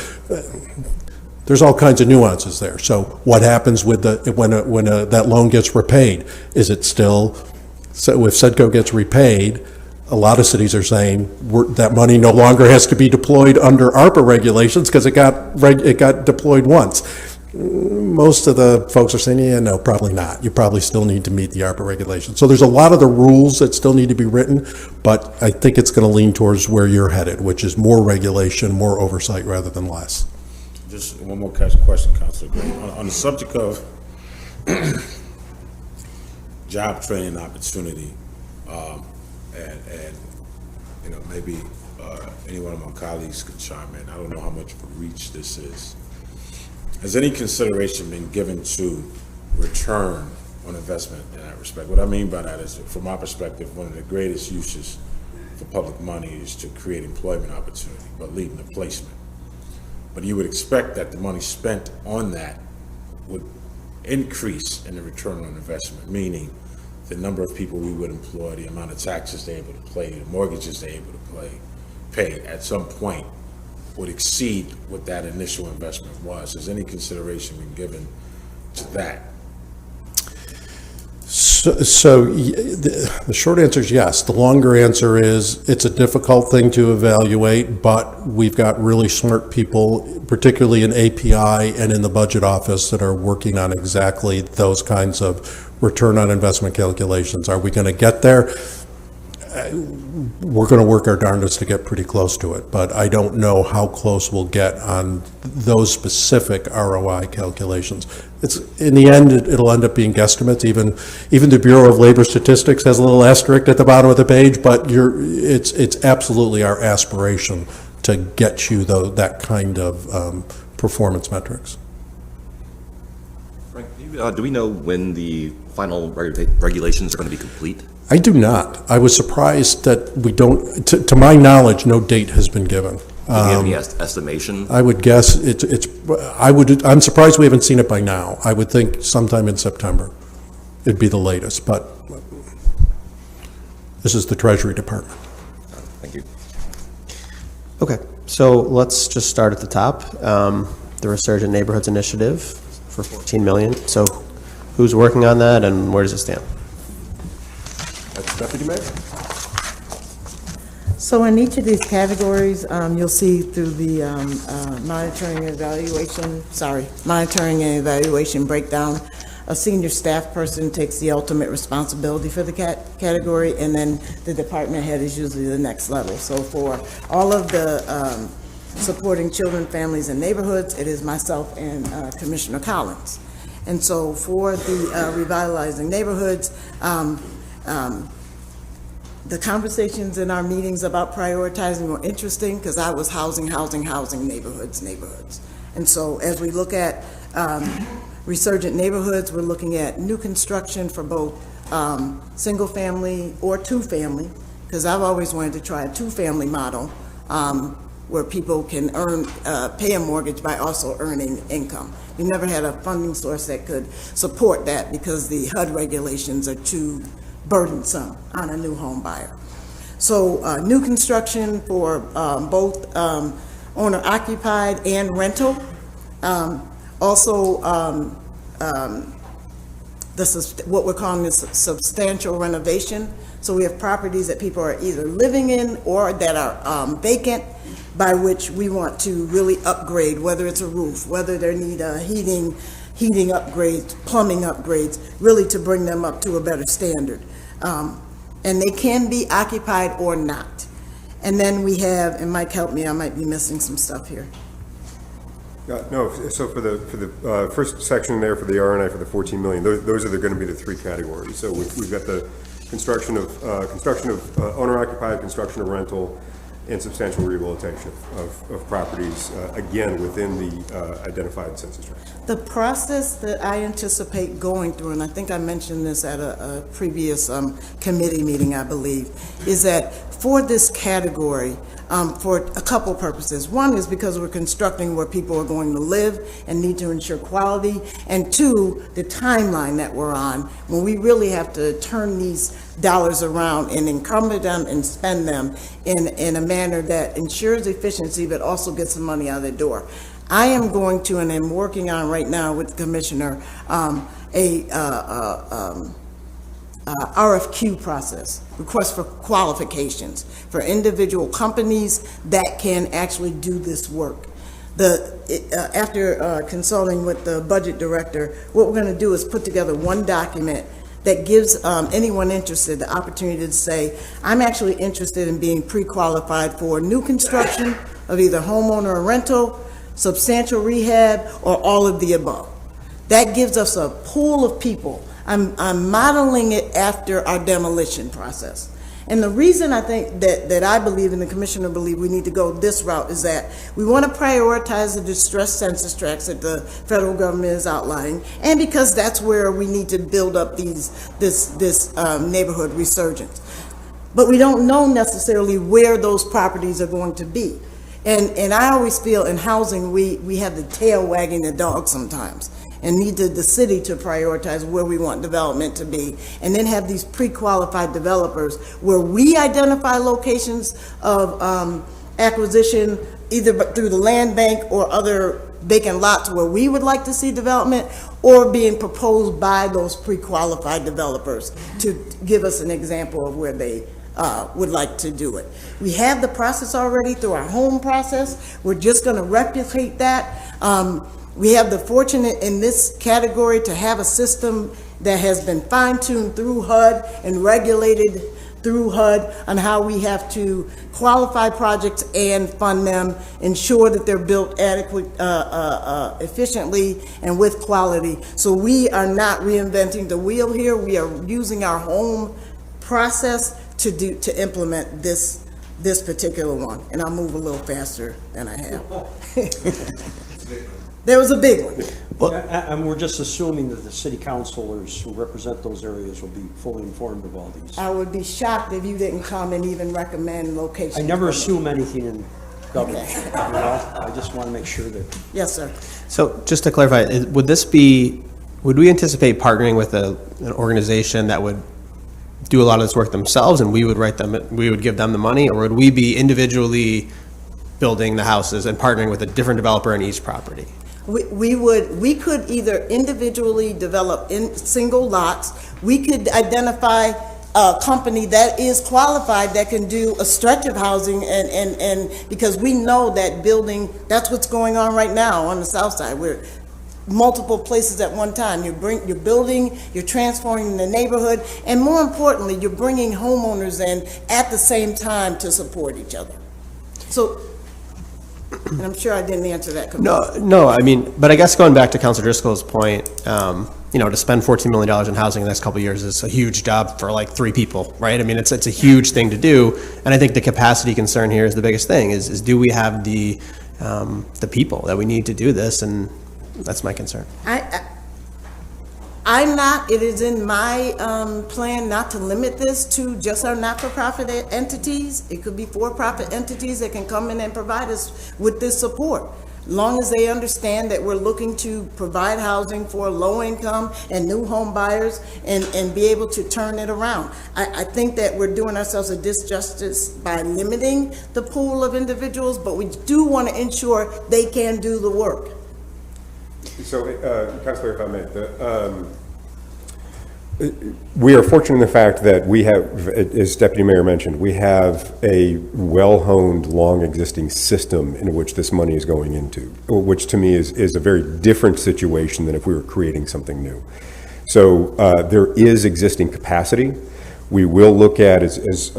Speaker 3: there's all kinds of nuances there. So what happens with when that loan gets repaid? Is it still, so if SEDCO gets repaid, A lot of cities are saying that money no longer has to be deployed under ARPA regulations because it got deployed once. Most of the folks are saying, yeah, no, probably not. You probably still need to meet the ARPA regulations. So there's a lot of the rules that still need to be written, but I think it's going to lean towards where you're headed, which is more regulation, more oversight rather than less.
Speaker 7: Just one more question, Councilor Green. On the subject of job training opportunity, and you know, maybe any one of my colleagues could chime in. I don't know how much of a reach this is. Has any consideration been given to return on investment in that respect? What I mean by that is, from my perspective, one of the greatest uses for public money is to create employment opportunity, but leading to placement. But you would expect that the money spent on that would increase in the return on investment, meaning the number of people we would employ, the amount of taxes they're able to pay, the mortgages they're able to pay at some point would exceed what that initial investment was. Has any consideration been given to that?
Speaker 3: The short answer is yes. The longer answer is it's a difficult thing to evaluate, but we've got really smart people, particularly in API and in the budget office, that are working on exactly those kinds of return on investment calculations. Are we going to get there? We're going to work our darndest to get pretty close to it, but I don't know how close we'll get on those specific ROI calculations. It's, in the end, it'll end up being guesstimates. Even the Bureau of Labor Statistics has a little asterisk at the bottom of the page, but it's absolutely our aspiration to get you that kind of performance metrics.
Speaker 5: Frank, do we know when the final regulations are going to be complete?
Speaker 3: I do not. I was surprised that we don't, to my knowledge, no date has been given.
Speaker 5: Do you have any estimation?
Speaker 3: I would guess I'm surprised we haven't seen it by now. I would think sometime in September it'd be the latest, but this is the Treasury Department.
Speaker 5: Thank you.
Speaker 1: Okay, so let's just start at the top. The Resurgent Neighborhoods Initiative for $14 million. So who's working on that and where does it stand?
Speaker 3: Deputy Mayor?
Speaker 2: So in each of these categories, you'll see through the monitoring and evaluation breakdown, a senior staff person takes the ultimate responsibility for the category, and then the department head is usually the next level. So for all of the supporting children, families, and neighborhoods, it is myself and Commissioner Collins. And so for the Revitalizing Neighborhoods, the conversations in our meetings about prioritizing were interesting because I was housing, neighborhoods. And so as we look at Resurgent Neighborhoods, we're looking at new construction for both single family or two family, because I've always wanted to try a two-family model where people can pay a mortgage by also earning income. We never had a funding source that could support that because the HUD regulations are too burdensome on a new home buyer. So new construction for both owner-occupied and rental. Also, what we're calling this substantial renovation. So we have properties that people are either living in or that are vacant, by which we want to really upgrade, whether it's a roof, whether they need heating upgrades, plumbing upgrades, really to bring them up to a better standard. And they can be occupied or not. And then we have, and Mike, help me, I might be missing some stuff here.
Speaker 8: No, so for the first section there, for the R&I for the 14 million, those are going to be the three categories. So we've got the construction of owner-occupied, construction of rental, and substantial rehabilitation of properties, again, within the identified census tracts.
Speaker 2: The process that I anticipate going through, and I think I mentioned this at a previous committee meeting, I believe, is that for this category, for a couple purposes. One is because we're constructing where people are going to live and need to ensure quality, and two, the timeline that we're on, when we really have to turn these dollars around and encumber them and spend them in a manner that ensures efficiency but also gets the money out of the door. I am going to, and I'm working on right now with the commissioner, RFQ process, request for qualifications for individual companies that can actually do this work. After consulting with the budget director, what we're going to do is put together one document that gives anyone interested the opportunity to say, I'm actually interested in being pre-qualified for new construction of either homeowner or rental, substantial rehab, or all of the above. That gives us a pool of people. I'm modeling it after our demolition process. And the reason I think that I believe and the commissioner believe we need to go this route is that we want to prioritize the distressed census tracts that the federal government is outlining, and because that's where we need to build up this neighborhood resurgence. But we don't know necessarily where those properties are going to be. And I always feel in housing, we have the tail wagging the dog sometimes, and need the city to prioritize where we want development to be, and then have these pre-qualified developers where we identify locations of acquisition, either through the land bank or other vacant lots where we would like to see development, or being proposed by those pre-qualified developers to give us an example of where they would like to do it. We have the process already through our home process. We're just going to replicate that. We have the fortunate in this category to have a system that has been fine-tuned through HUD and regulated through HUD on how we have to qualify projects and fund them, ensure that they're built adequate, efficiently and with quality. So we are not reinventing the wheel here. We are using our home process to implement this particular one. And I'll move a little faster than I have. There was a big one.
Speaker 6: And we're just assuming that the city councilors who represent those areas will be fully informed of all these.
Speaker 2: I would be shocked if you didn't come and even recommend locations.
Speaker 6: I never assume anything in government, you know? I just want to make sure that.
Speaker 2: Yes, sir.
Speaker 1: So just to clarify, would we anticipate partnering with an organization that would do a lot of this work themselves and we would give them the money, or would we be individually building the houses and partnering with a different developer in each property?
Speaker 2: We could either individually develop in single lots. We could identify a company that is qualified that can do a stretch of housing, and because we know that building, that's what's going on right now on the south side. We're multiple places at one time. You're building, you're transforming the neighborhood, and more importantly, you're bringing homeowners in at the same time to support each other. So, and I'm sure I didn't answer that completely.
Speaker 1: No, I mean, but I guess going back to Councilor Driscoll's point, to spend $14 million in housing in the next couple of years is a huge job for like 3 people, right? I mean, it's a huge thing to do, and I think the capacity concern here is the biggest thing. Is do we have the people that we need to do this? And that's my concern.
Speaker 2: It is in my plan not to limit this to just our not-for-profit entities. It could be for-profit entities that can come in and provide us with this support. As long as they understand that we're looking to provide housing for low-income and new home buyers and be able to turn it around. I think that we're doing ourselves a disjustice by limiting the pool of individuals, but we do want to ensure they can do the work.
Speaker 8: So, Councilor, if I may, we are fortunate in the fact that we have, as Deputy Mayor mentioned, we have a well-honed, long-existing system in which this money is going into, which to me is a very different situation than if we were creating something new. So there is existing capacity. We will look at, as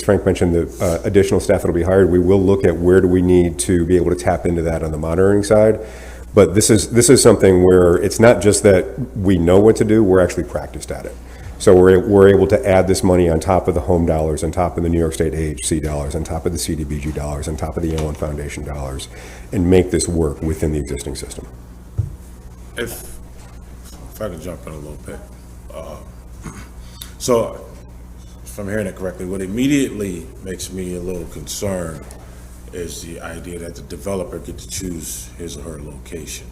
Speaker 8: Frank mentioned, the additional staff that will be hired. We will look at where do we need to be able to tap into that on the monitoring side. But this is something where it's not just that we know what to do, we're actually practiced at it. So we're able to add this money on top of the home dollars, on top of the New York State AHC dollars, on top of the CDBG dollars, on top of the Allen Foundation dollars, and make this work within the existing system.
Speaker 7: If I could jump in a little bit. So, if I'm hearing it correctly, what immediately makes me a little concerned is the idea that the developer gets to choose his or her location.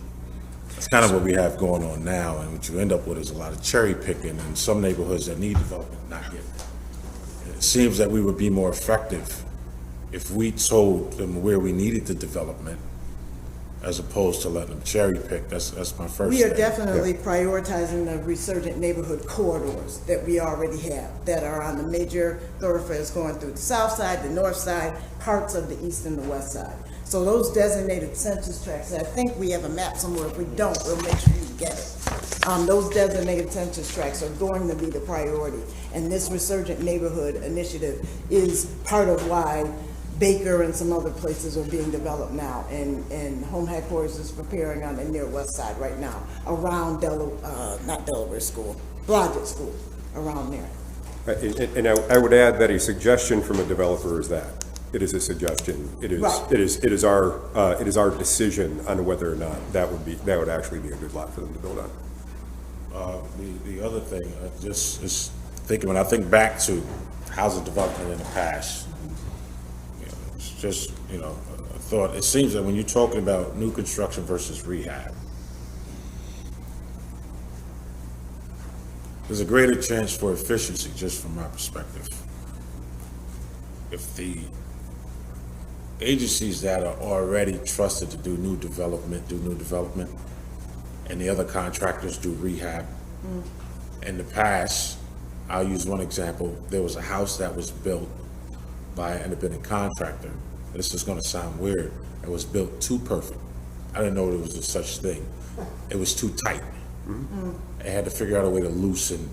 Speaker 7: That's kind of what we have going on now, and what you end up with is a lot of cherry picking in some neighborhoods that need development, not yet. It seems that we would be more effective if we told them where we needed the development as opposed to letting them cherry pick. That's my first
Speaker 2: We are
Speaker 7: thing.
Speaker 2: definitely prioritizing the resurgent neighborhood corridors that we already have, that are on the major thoroughfares going through the south side, the north side, parts of the east and the west side. So those designated census tracts, I think we have a map somewhere. If we don't, we'll make sure you get it. Those designated census tracts are going to be the priority. And this Resurgent Neighborhood Initiative is part of why Baker and some other places are being developed now. And Home Headquarters is preparing on the near west side right now, around not Delaware School, Blodgett School, around there.
Speaker 8: And I would add that a suggestion from a developer is that. It is a suggestion. It is,
Speaker 2: Right.
Speaker 8: it is our decision on whether or not that would actually be a good lot for them to build on.
Speaker 7: The other thing, just is thinking, when I think back to housing development in the past, it's just, a thought. It seems that when you're talking about new construction versus rehab, there's a greater chance for efficiency, just from my perspective. If the agencies that are already trusted to do new development, and the other contractors do rehab. In the past, I'll use one example. There was a house that was built by an independent contractor. This is gonna sound weird. It was built too perfect. I didn't know there was a such thing. It was too tight. They had to figure out a way to loosen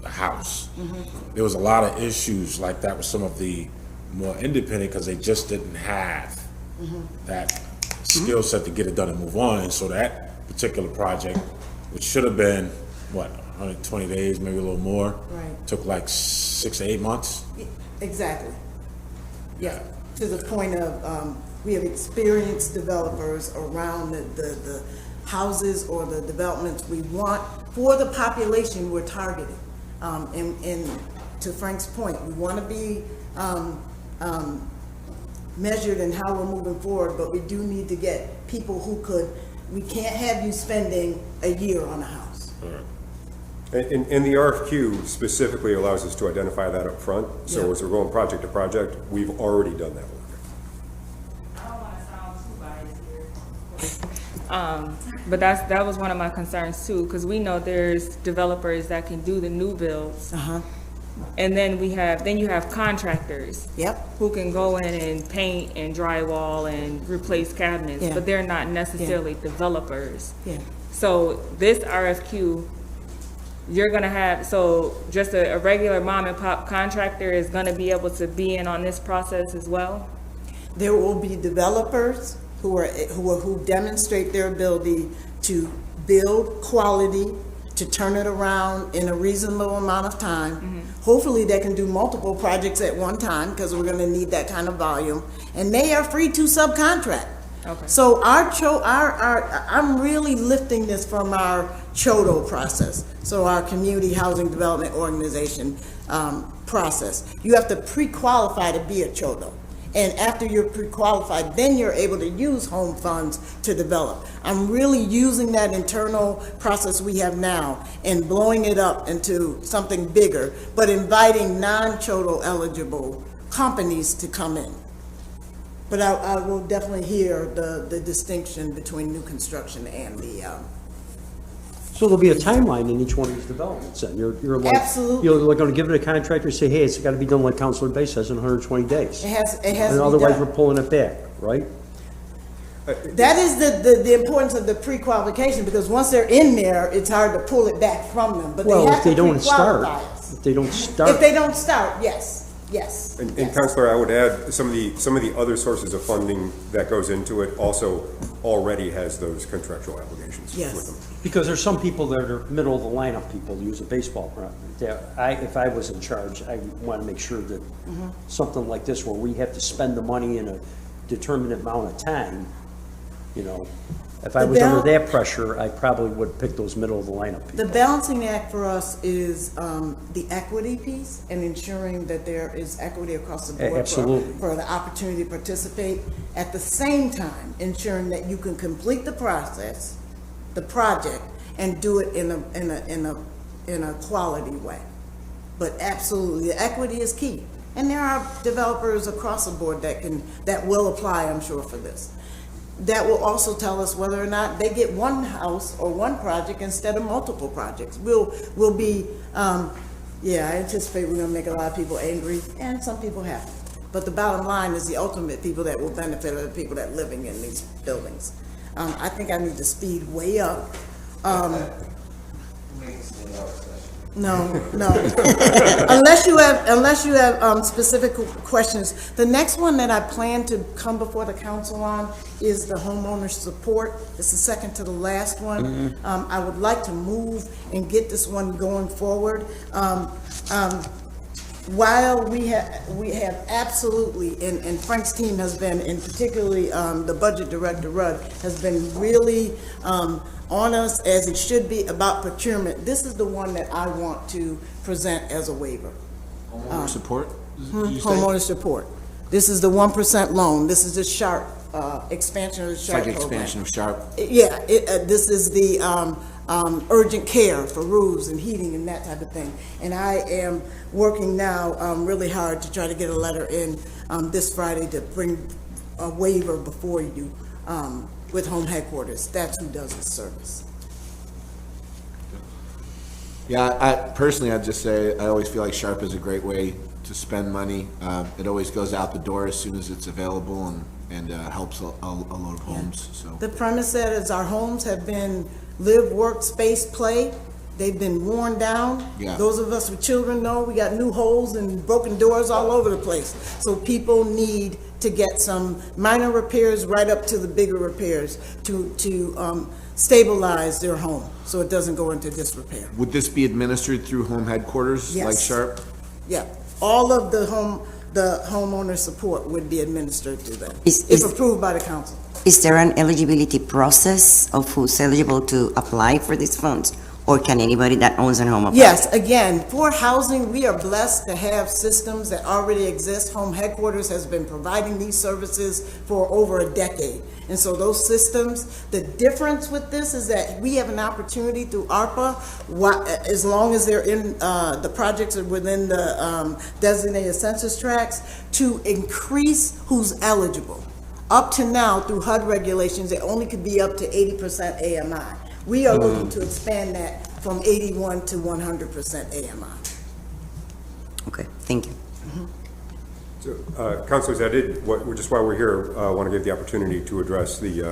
Speaker 7: the house. There was a lot of issues like that with some of the more independent, because they just didn't have that skill set to get it done and move on. And so that particular project, which should have been, 120 days, maybe a little more,
Speaker 2: Right.
Speaker 7: took like 6 to 8 months.
Speaker 2: Exactly. Yeah, to the point of, we have experienced developers around the houses or the developments we want for the population we're targeting. And to Frank's point, we want to be measured in how we're moving forward, but we do need to get people who we can't have you spending a year on a house.
Speaker 8: And the RFQ specifically allows us to identify that up front. So
Speaker 2: Yeah.
Speaker 8: as we're going project to project, we've already done that work.
Speaker 9: I don't want to sound too biased here. But that was one of my concerns too, because we know there's developers that can do the new builds. And then you have contractors.
Speaker 2: Yep.
Speaker 9: Who can go in and paint and drywall and replace cabinets,
Speaker 2: Yeah.
Speaker 9: but they're not necessarily developers.
Speaker 2: Yeah.
Speaker 9: So this RFQ, you're gonna have, so just a regular mom and pop contractor is gonna be able to be in on this process as well?
Speaker 2: There will be developers who demonstrate their ability to build quality, to turn it around in a reasonable amount of time. Hopefully they can do multiple projects at one time, because we're gonna need that kind of volume, and they are free to subcontract.
Speaker 9: Okay.
Speaker 2: So I'm really lifting this from our CHODO process, so our Community Housing Development Organization process. You have to pre-qualify to be a CHODO. And after you're pre-qualified, then you're able to use home funds to develop. I'm really using that internal process we have now and blowing it up into something bigger, but inviting non-CHODO eligible companies to come in. But I will definitely hear the distinction between new construction and the,
Speaker 6: So there'll be a timeline in each one of these developments, then? You're like,
Speaker 2: Absolutely.
Speaker 6: you're gonna give it a contractor, say, hey, it's gotta be done like Councilor Bay says in 120 days.
Speaker 2: it has
Speaker 6: And
Speaker 2: to be
Speaker 6: otherwise, we're
Speaker 2: done.
Speaker 6: pulling it back, right?
Speaker 2: That is the importance of the pre-qualification, because once they're in there, it's hard to pull it back from them, but they
Speaker 6: Well,
Speaker 2: have
Speaker 6: if
Speaker 2: to
Speaker 6: they don't start,
Speaker 2: pre-qualify us.
Speaker 6: if they don't start.
Speaker 2: If they don't start, yes.
Speaker 8: And
Speaker 2: yes.
Speaker 8: Counselor, I would add, some of the other sources of funding that goes into it also already has those contractual obligations
Speaker 2: Yes.
Speaker 8: with them.
Speaker 6: Because there's some people that are middle of the lineup people, to use a baseball term. If I was in charge, I want to make sure that something like this, where we have to spend the money in a determined amount of time, if I
Speaker 2: The
Speaker 6: was under
Speaker 2: bal-
Speaker 6: that pressure, I probably would pick those middle of the lineup people.
Speaker 2: The balancing act for us is the equity piece and ensuring that there is equity across the board.
Speaker 6: Absolutely.
Speaker 2: For the opportunity to participate. At the same time, ensuring that you can complete the process, the project, and do it in a quality way. But absolutely, the equity is key. And there are developers across the board that will apply, I'm sure, for this. that will also tell us whether or not they get one house or one project instead of multiple projects. We'll be, yeah, I anticipate we're gonna make a lot of people angry, and some people happy. But the bottom line is the ultimate people that will benefit are the people that living in these buildings. I think I need to speed way up. No. Unless you have specific questions. The next one that I plan to come before the council on is the homeowner support. It's the second to the last one. I would like to move and get this one going forward. While we have absolutely, and Frank's team has been, and particularly the budget director, Rudd, has been really on us, as it should be, about procurement. This is the one that I want to present as a waiver.
Speaker 4: Homeowner support?
Speaker 2: Homeowner support. This is the 1% loan. This is the SHARP, expansion of the SHARP program.
Speaker 4: Expansion of SHARP?
Speaker 2: Yeah, this is the urgent care for roofs and heating and that type of thing. And I am working now really hard to try to get a letter in this Friday to bring a waiver before you with home headquarters. That's who does the service.
Speaker 4: Yeah, personally, I'd just say, I always feel like SHARP is a great way to spend money. It always goes out the door as soon as it's available and helps a load of homes, so.
Speaker 2: The premise is our homes have been live, work, space, play. They've been worn down.
Speaker 4: Yeah.
Speaker 2: Those of us with children know we got new holes and broken doors all over the place. So people need to get some minor repairs right up to the bigger repairs to stabilize their home so it doesn't go into disrepair.
Speaker 4: Would this be administered through home headquarters, like
Speaker 2: Yes.
Speaker 4: SHARP?
Speaker 2: Yeah, all of the homeowner support would be administered through them,
Speaker 10: Is-
Speaker 2: if approved by the council.
Speaker 10: Is there an eligibility process of who's eligible to apply for these funds? Or can anybody that owns a home apply?
Speaker 2: Yes, again, for housing, we are blessed to have systems that already exist. Home headquarters has been providing these services for over a decade. And so those systems, the difference with this is that we have an opportunity through ARPA, as long as they're in, the projects are within the designated census tracts, to increase who's eligible. Up to now, through HUD regulations, it only could be up to 80% AMI. We are looking to expand that from 81 to 100% AMI.
Speaker 10: Okay, thank you.
Speaker 8: So, councilors, just while we're here, want to give the opportunity to address the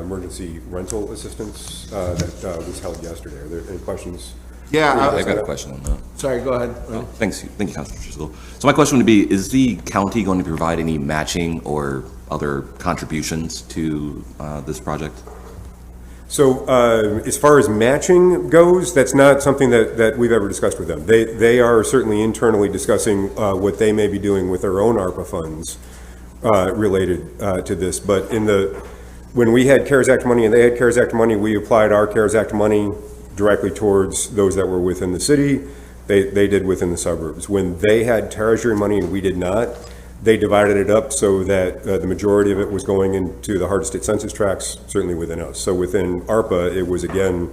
Speaker 8: emergency rental assistance that was held yesterday. Are there any questions?
Speaker 4: Yeah,
Speaker 5: I've got a question on that.
Speaker 4: sorry, go ahead.
Speaker 5: Thank you, Councilor Driscoll. So my question would be, is the county going to provide any matching or other contributions to this project?
Speaker 8: So as far as matching goes, that's not something that we've ever discussed with them. They are certainly internally discussing what they may be doing with their own ARPA funds related to this. But when we had CARES Act money and they had CARES Act money, we applied our CARES Act money directly towards those that were within the city. They did within the suburbs. When they had Treasury money and we did not, they divided it up so that the majority of it was going into the hardest hit census tracts, certainly within us. So within ARPA, it was again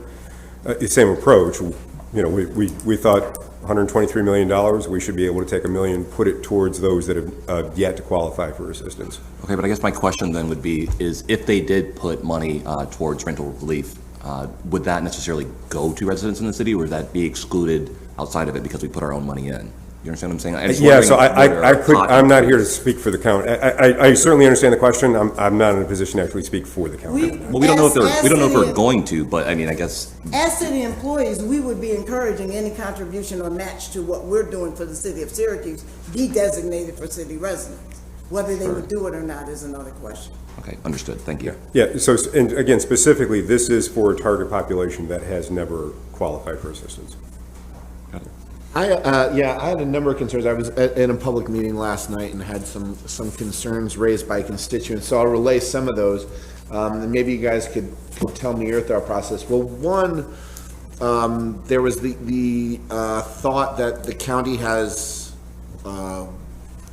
Speaker 8: the same approach. You know, we thought $123 million, we should be able to take $1 million, put it towards those that have yet to qualify for assistance.
Speaker 5: Okay, but I guess my question then would be, is if they did put money towards rental relief, would that necessarily go to residents in the city, or would that be excluded outside of it because we put our own money in? You understand what I'm saying?
Speaker 8: Yeah, so I'm not here to speak for the county. I certainly understand the question. I'm not in a position to actually speak for the county.
Speaker 5: Well, we don't know if we're going to, but I mean, I guess.
Speaker 2: As city employees, we would be encouraging any contribution or match to what we're doing for the city of Syracuse be designated for city residents. Whether they would do it or not is another question.
Speaker 5: Okay, understood. Thank you.
Speaker 8: Yeah, so, and again, specifically, this is for a target population that has never qualified for assistance.
Speaker 4: I had a number of concerns. I was in a public meeting last night and had some concerns raised by constituents, so I'll relay some of those. And maybe you guys could tell me your thought process. Well, one, there was the thought that the county has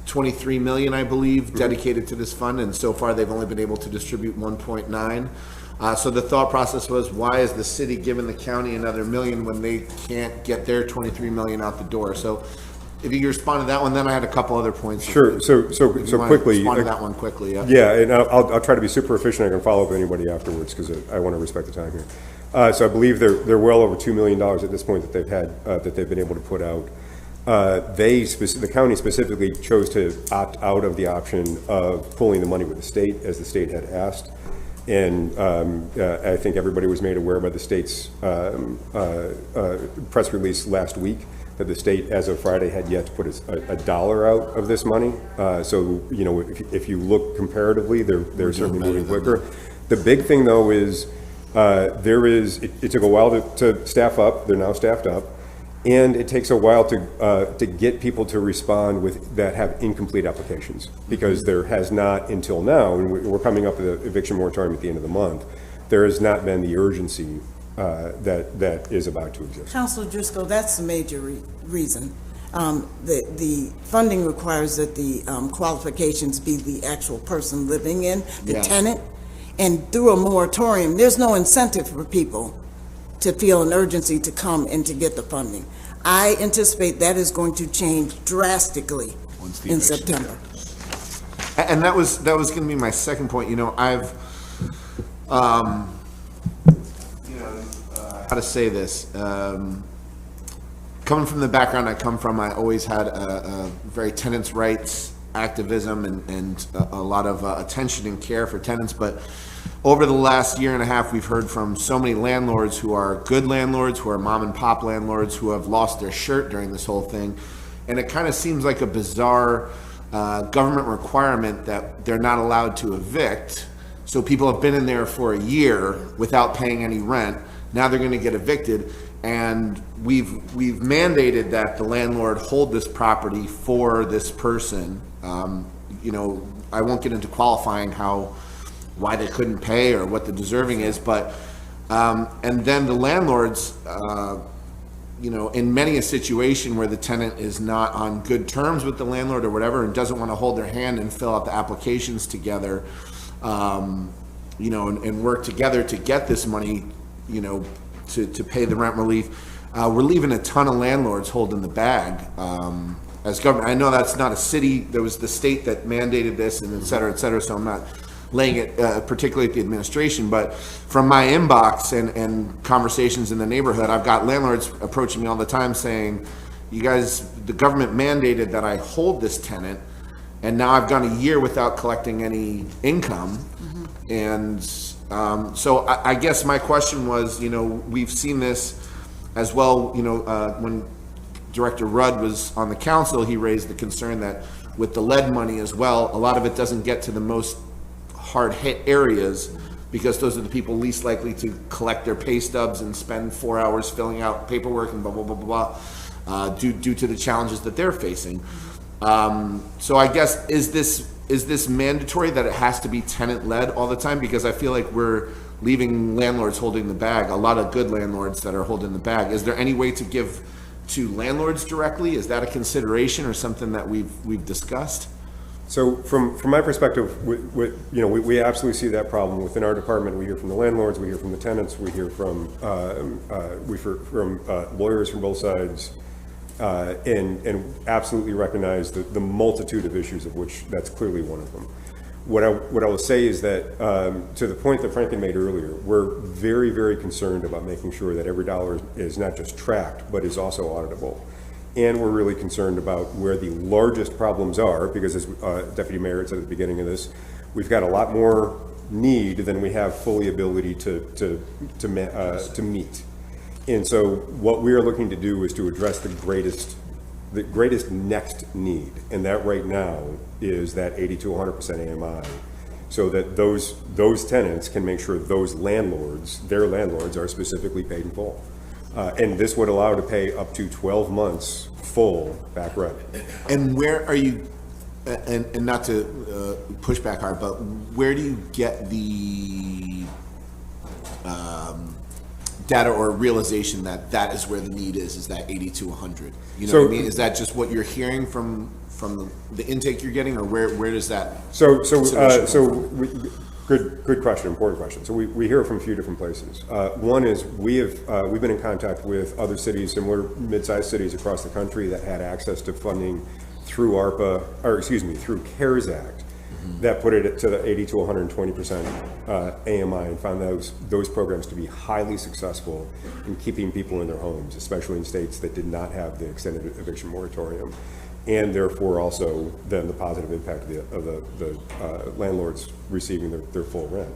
Speaker 4: 23 million, I believe, dedicated to this fund, and so far they've only been able to distribute 1.9. So the thought process was, why is the city giving the county another $1 million when they can't get their 23 million out the door? So if you could respond to that one, then I had a couple other points.
Speaker 8: Sure, so
Speaker 4: If you wanna
Speaker 8: quickly.
Speaker 4: Respond to that one quickly, yeah.
Speaker 8: Yeah, and I'll try to be super efficient. I can follow up with anybody afterwards because I want to respect the time here. So I believe they're well over $2 million at this point that they've had, that they've been able to put out. The county specifically chose to opt out of the option of pulling the money with the state, as the state had asked. And I think everybody was made aware by the state's press release last week that the state, as of Friday, had yet to put a dollar out of this money. So, you know, if you look comparatively, they're certainly moving quicker. The big thing, though, is it took a while to staff up. They're now staffed up. And it takes a while to get people to respond that have incomplete applications, because there has not until now, and we're coming up with an eviction moratorium at the end of the month, there has not been the urgency that is about to exist.
Speaker 2: Councilor Driscoll, that's the major reason. The funding requires that the qualifications be the actual person living in, the tenant, and through a moratorium, there's no incentive for people to feel an urgency to come and to get the funding. I anticipate that is going to change drastically in September.
Speaker 4: And that was going to be my second point. You know, I've, how to say this? Coming from the background I come from, I always had a very tenants' rights activism and a lot of attention and care for tenants, but over the last year and a half, we've heard from so many landlords who are good landlords, who are mom and pop landlords, who have lost their shirt during this whole thing. And it kind of seems like a bizarre government requirement that they're not allowed to evict. So people have been in there for a year without paying any rent. Now they're going to get evicted. And we've mandated that the landlord hold this property for this person. You know, I won't get into qualifying why they couldn't pay or what the deserving is, but and then the landlords, you know, in many a situation where the tenant is not on good terms with the landlord or whatever and doesn't want to hold their hand and fill out the applications together, you know, and work together to get this money, you know, to pay the rent relief, we're leaving a ton of landlords holding the bag. As government, I know that's not a city, there was the state that mandated this and et cetera, so I'm not laying it particularly at the administration, but from my inbox and conversations in the neighborhood, I've got landlords approaching me all the time saying, you guys, the government mandated that I hold this tenant, and now I've gone a year without collecting any income. And so I guess my question was, you know, we've seen this as well, you know, when Director Rudd was on the council, he raised the concern that with the lead money as well, a lot of it doesn't get to the most hard-hit areas because those are the people least likely to collect their pay stubs and spend 4 hours filling out paperwork and blah, blah, blah, blah, blah, due to the challenges that they're facing. So I guess, is this mandatory that it has to be tenant-led all the time? Because I feel like we're leaving landlords holding the bag, a lot of good landlords that are holding the bag. Is there any way to give to landlords directly? Is that a consideration or something that we've discussed?
Speaker 8: So from my perspective, we absolutely see that problem within our department. We hear from the landlords, we hear from the tenants, we hear from lawyers from both sides, and absolutely recognize the multitude of issues, of which that's clearly one of them. What I will say is that, to the point that Franklin made earlier, we're very, very concerned about making sure that every dollar is not just tracked, but is also auditable. And we're really concerned about where the largest problems are, because as Deputy Mayor said at the beginning of this, we've got a lot more need than we have fully ability to meet. And so what we are looking to do is to address the greatest next need, and that right now is that 80 to 100% AMI, so that those tenants can make sure those landlords, their landlords, are specifically paid in full. And this would allow to pay up to 12 months full back rent.
Speaker 4: And where are you, and not to push back hard, but where do you get the data or realization that is where the need is that 80 to 100? You know what I mean? Is that just what you're hearing from the intake you're getting, or where does that?
Speaker 8: Good question, important question. So we hear from a few different places. One is we've been in contact with other cities, similar mid-sized cities across the country that had access to funding through through CARES Act, that put it to the 80 to 120% AMI, and found those programs to be highly successful in keeping people in their homes, especially in states that did not have the extended eviction moratorium, and therefore also then the positive impact of the landlords receiving their full rent.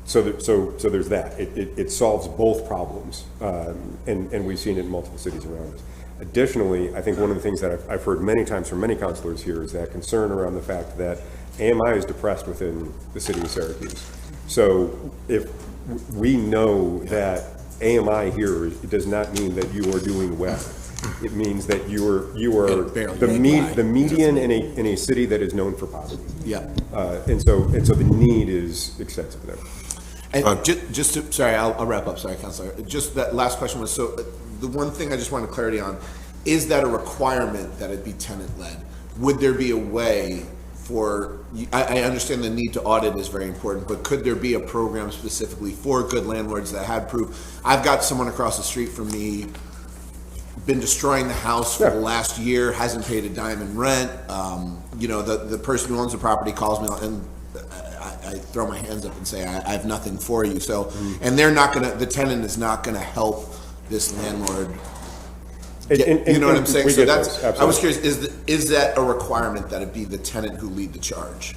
Speaker 8: So there's that. It solves both problems, and we've seen it in multiple cities around us. Additionally, I think one of the things that I've heard many times from many counselors here is that concern around the fact that AMI is depressed within the city of Syracuse. So if we know that AMI here, it does not mean that you are doing well. It means that you are the median in a city that is known for poverty.
Speaker 4: Yeah.
Speaker 8: And so the need is extensive there.
Speaker 4: And sorry, I'll wrap up. Sorry, Councilor. Just that last question was, so the one thing I just wanted clarity on, is that a requirement that it be tenant-led? Would there be a way for, I understand the need to audit is very important, but could there be a program specifically for good landlords that had proof? I've got someone across the street from me, been destroying the house for the last year, hasn't paid a dime in rent. The person who owns the property calls me and I throw my hands up and say, I have nothing for you. So, and they're not the tenant is not gonna help this landlord. You know what I'm saying? So I was curious, is that a requirement that it be the tenant who lead the charge?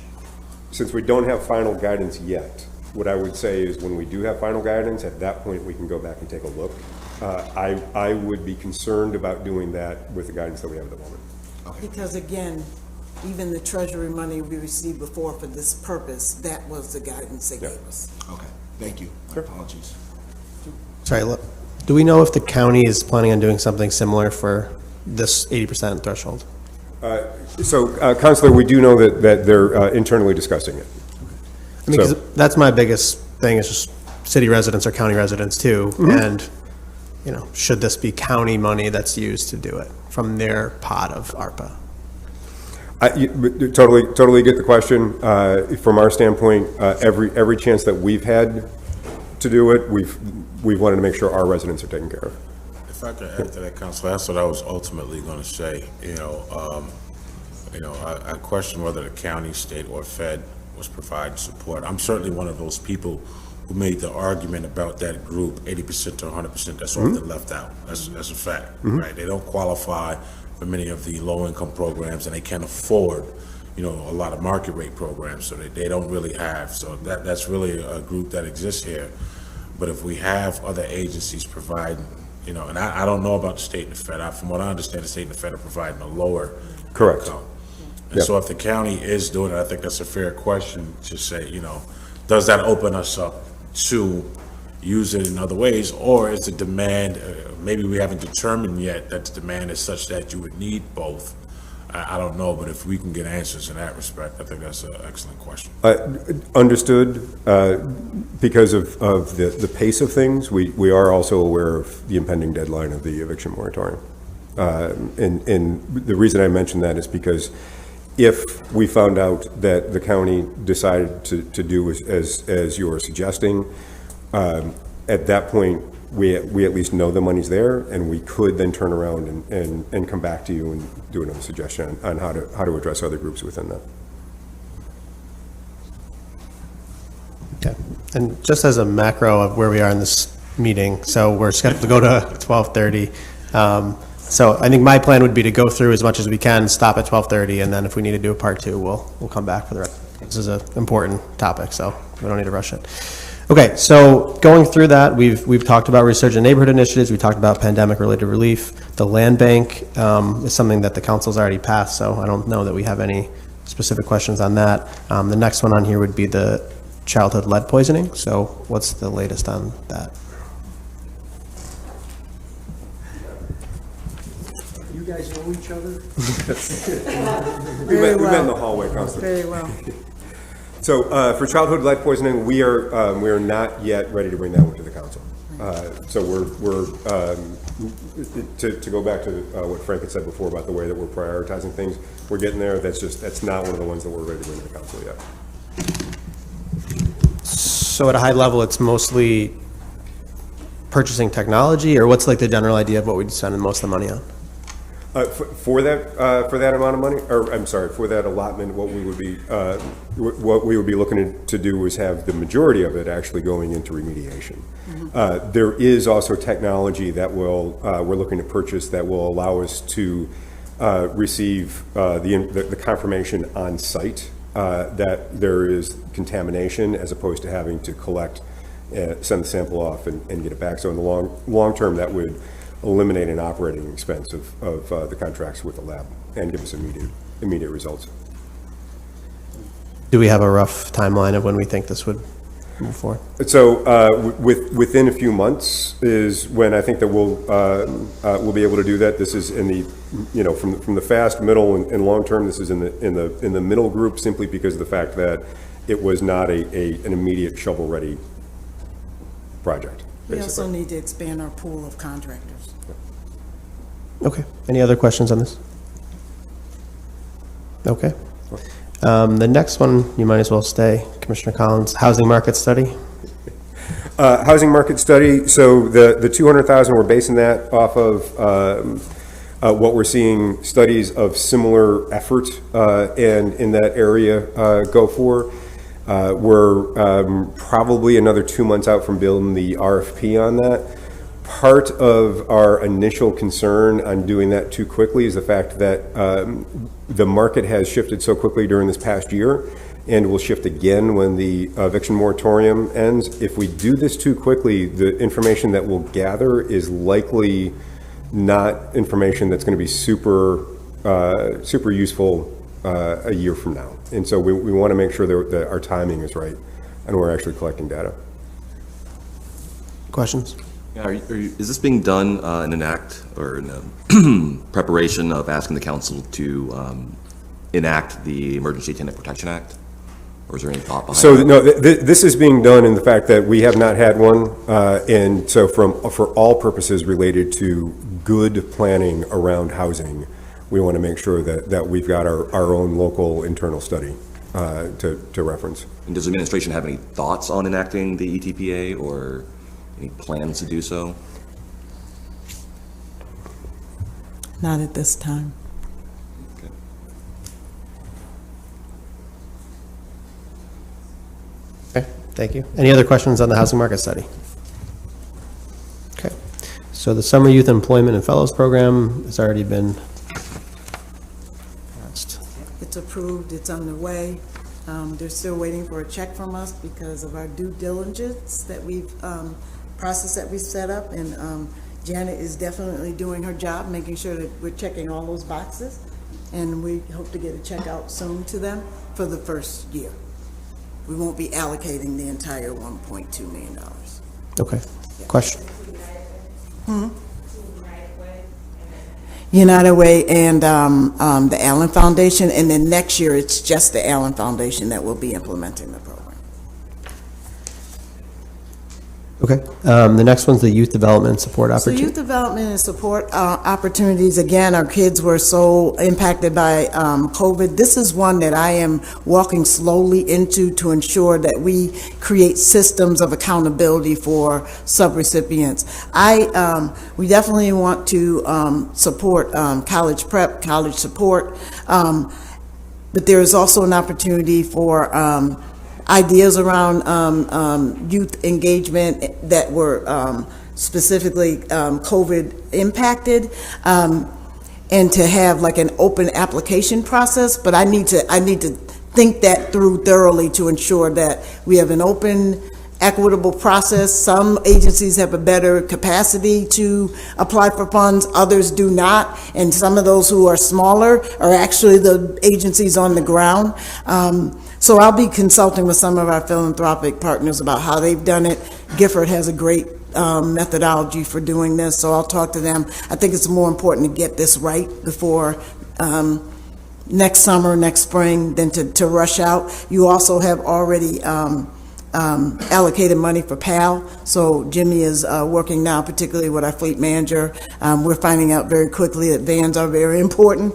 Speaker 8: Since we don't have final guidance yet, what I would say is when we do have final guidance, at that point, we can go back and take a look. I would be concerned about doing that with the guidance that we have at the moment.
Speaker 4: Okay.
Speaker 2: Because again, even the Treasury money we received before for this purpose, that was the guidance they gave us.
Speaker 4: Okay, thank you. My apologies.
Speaker 1: Sorry, do we know if the county is planning on doing something similar for this 80% threshold?
Speaker 8: Councilor, we do know that they're internally discussing it.
Speaker 1: I mean, 'cause that's my biggest thing, is just city residents or county residents too. And, should this be county money that's used to do it from their pot of ARPA?
Speaker 8: Totally get the question. From our standpoint, every chance that we've had to do it, we've wanted to make sure our residents are taken care of.
Speaker 7: If I could add to that, Councilor, that's what I was ultimately going to say. I question whether the county, state, or Fed was providing support. I'm certainly one of those people who made the argument about that group, 80% to 100%, that's often left out. That's a fact, right? They don't qualify for many of the low-income programs, and they can't afford, a lot of market rate programs, so they don't really have. So that's really a group that exists here. But if we have other agencies providing, and I don't know about the state and the Fed. From what I understand, the state and the Fed are providing a lower income. And so if the county is doing it, I think that's a fair question to say, does that open us up to use it in other ways, or is the demand, maybe we haven't determined yet that the demand is such that you would need both. I don't know, but if we can get answers in that respect, I think that's an excellent question.
Speaker 8: Understood. Because of the pace of things, we are also aware of the impending deadline of the eviction moratorium. And the reason I mentioned that is because if we found out that the county decided to do as you're suggesting, at that point, we at least know the money's there, and we could then turn around and come back to you and do another suggestion on how to address other groups within that.
Speaker 1: Okay. And just as a macro of where we are in this meeting, so we're scheduled to go to 12:30. So I think my plan would be to go through as much as we can, stop at 12:30, and then if we need to do a part two, we'll come back for the rest. This is an important topic, so we don't need to rush it. Okay, so going through that, we've talked about Resurgent Neighborhood initiatives, we talked about pandemic-related relief. The land bank is something that the council's already passed, so I don't know that we have any specific questions on that. The next one on here would be the childhood lead poisoning. So what's the latest on that?
Speaker 6: You guys know each other?
Speaker 8: We met in the hallway, Councilor.
Speaker 2: Very well.
Speaker 8: So for childhood lead poisoning, we are not yet ready to bring that one to the council. So we're to go back to what Frank had said before about the way that we're prioritizing things. We're getting there. That's not one of the ones that we're ready to bring to the council yet.
Speaker 1: So at a high level, it's mostly purchasing technology, or what's like the general idea of what we'd spend most of the money on?
Speaker 8: For that amount of money, or I'm sorry, for that allotment, what we would be looking to do is have the majority of it actually going into remediation. There is also technology that we're looking to purchase that will allow us to receive the confirmation on site that there is contamination, as opposed to having to collect, send the sample off and get it back. So in the long term, that would eliminate an operating expense of the contracts with the lab and give us immediate results.
Speaker 1: Do we have a rough timeline of when we think this would move forward?
Speaker 8: So within a few months is when I think that we'll be able to do that. This is in the, from the fast, middle, and long term. This is in the middle group, simply because of the fact that it was not an immediate shovel ready project.
Speaker 2: We also
Speaker 8: basically
Speaker 2: need to expand our pool of contractors.
Speaker 1: Okay. Any other questions on this? Okay. The next one, you might as well stay, Commissioner Collins. Housing market study.
Speaker 8: Housing market study. So the 200,000, we're basing that off of what we're seeing studies of similar effort and in that area go for. We're probably another 2 months out from building the RFP on that. Part of our initial concern on doing that too quickly is the fact that the market has shifted so quickly during this past year, and will shift again when the eviction moratorium ends. If we do this too quickly, the information that we'll gather is likely not information that's going to be super useful a year from now. And so we want to make sure that our timing is right and we're actually collecting data.
Speaker 1: Questions?
Speaker 5: Yeah, is this being done in an act or in a preparation of asking the council to enact the Emergency Tenant Protection Act? Or is there any thought behind
Speaker 8: So
Speaker 5: that?
Speaker 8: no, this is being done in the fact that we have not had one, and so for all purposes related to good planning around housing, we want to make sure that we've got our own local internal study to reference.
Speaker 5: And does the administration have any thoughts on enacting the ETPA or any plans to do so?
Speaker 2: Not at this time.
Speaker 5: Okay.
Speaker 1: Okay, thank you. Any other questions on the housing market study? Okay, so the Summer Youth Employment and Fellows Program has already been passed.
Speaker 2: It's approved, it's underway. They're still waiting for a check from us because of our due diligence that we've, process that we've set up. And Janet is definitely doing her job, making sure that we're checking all those boxes. And we hope to get a check out soon to them for the first year. We won't be allocating the entire $1.2 million.
Speaker 1: Okay, question?
Speaker 2: United Way and the Allen Foundation, and then next year it's just the Allen Foundation that will be implementing the program.
Speaker 1: Okay, the next one's the Youth Development and Support
Speaker 2: So
Speaker 1: Opportunity.
Speaker 2: youth development and support opportunities, again, our kids were so impacted by COVID. This is one that I am walking slowly into to ensure that we create systems of accountability for subrecipients. We definitely want to support college prep, college support, but there is also an opportunity for ideas around youth engagement that were specifically COVID impacted, and to have like an open application process. But I need to think that through thoroughly to ensure that we have an open, equitable process. Some agencies have a better capacity to apply for funds, others do not, and some of those who are smaller are actually the agencies on the ground. So I'll be consulting with some of our philanthropic partners about how they've done it. Gifford has a great methodology for doing this, so I'll talk to them. I think it's more important to get this right before next summer, next spring, than to rush out. You also have already allocated money for PAL. So Jimmy is working now, particularly with our fleet manager. We're finding out very quickly that vans are very important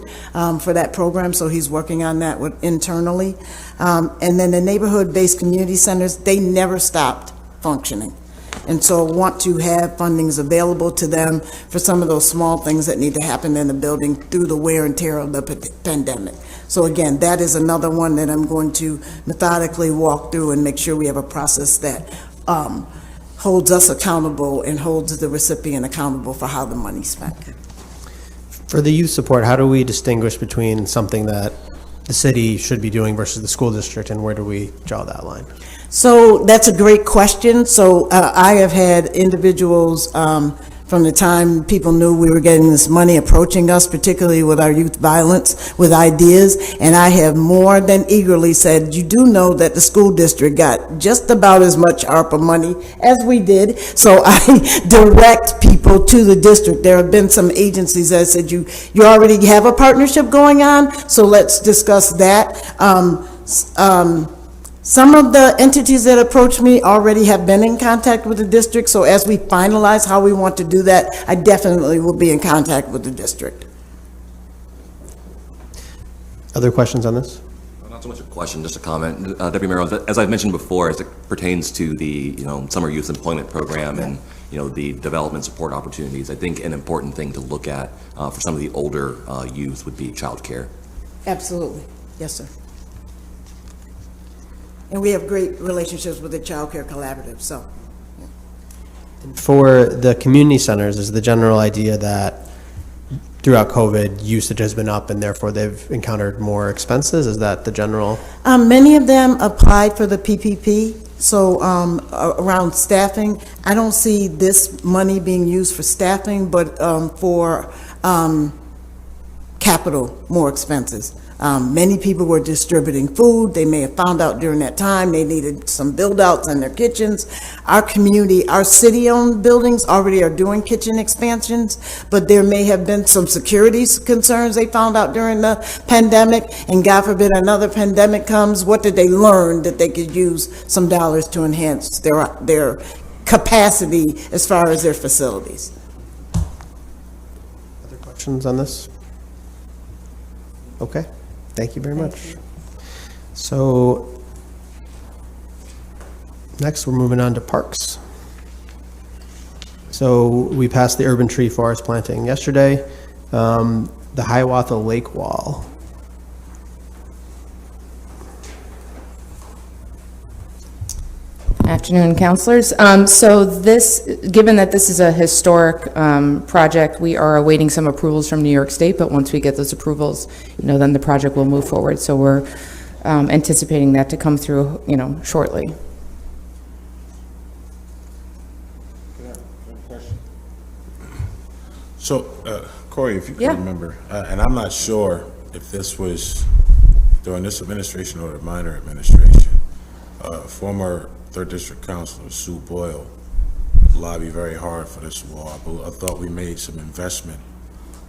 Speaker 2: for that program, so he's working on that internally. And then the neighborhood-based community centers, they never stopped functioning. And so want to have fundings available to them for some of those small things that need to happen in the building through the wear and tear of the pandemic. So again, that is another one that I'm going to methodically walk through and make sure we have a process that holds us accountable and holds the recipient accountable for how the money's spent.
Speaker 1: For the youth support, how do we distinguish between something that the city should be doing versus the school district, and where do we draw that line?
Speaker 2: So that's a great question. So I have had individuals from the time people knew we were getting this money approaching us, particularly with our youth violence, with ideas, and I have more than eagerly said, you do know that the school district got just about as much ARPA money as we did, so I direct people to the district. There have been some agencies that said, you already have a partnership going on, so let's discuss that. Some of the entities that approach me already have been in contact with the district, so as we finalize how we want to do that, I definitely will be in contact with the district.
Speaker 1: Other questions on this?
Speaker 5: Not so much a question, just a comment. Deputy Mayor, as I've mentioned before, as it pertains to the summer youth employment program and the development support opportunities, I think an important thing to look at for some of the older youth would be childcare.
Speaker 2: Absolutely, yes, sir. And we have great relationships with the Child Care Collaborative, so.
Speaker 1: For the community centers, is the general idea that throughout COVID, usage has been up and therefore they've encountered more expenses? Is that the general?
Speaker 2: Many of them applied for the PPP, so around staffing. I don't see this money being used for staffing, but for capital, more expenses. Many people were distributing food. They may have found out during that time they needed some build-outs in their kitchens. Our community, our city-owned buildings already are doing kitchen expansions, but there may have been some security concerns they found out during the pandemic, and God forbid another pandemic comes, what did they learn that they could use some dollars to enhance their capacity as far as their facilities?
Speaker 1: Other questions on this? Okay. Thank you very much. So next we're moving on to parks. So we passed the urban tree forest planting yesterday. The Hiawatha Lake Wall.
Speaker 11: Afternoon, councilors. So this, given that this is a historic project, we are awaiting some approvals from New York State, but once we get those approvals, then the project will move forward. So we're anticipating that to come through, shortly.
Speaker 7: So, Corey, if you can
Speaker 11: Yeah.
Speaker 7: remember, and I'm not sure if this was during this administration or the minor administration, former Third District Councilor Sue Boyle lobbied very hard for this wall. I thought we made some investment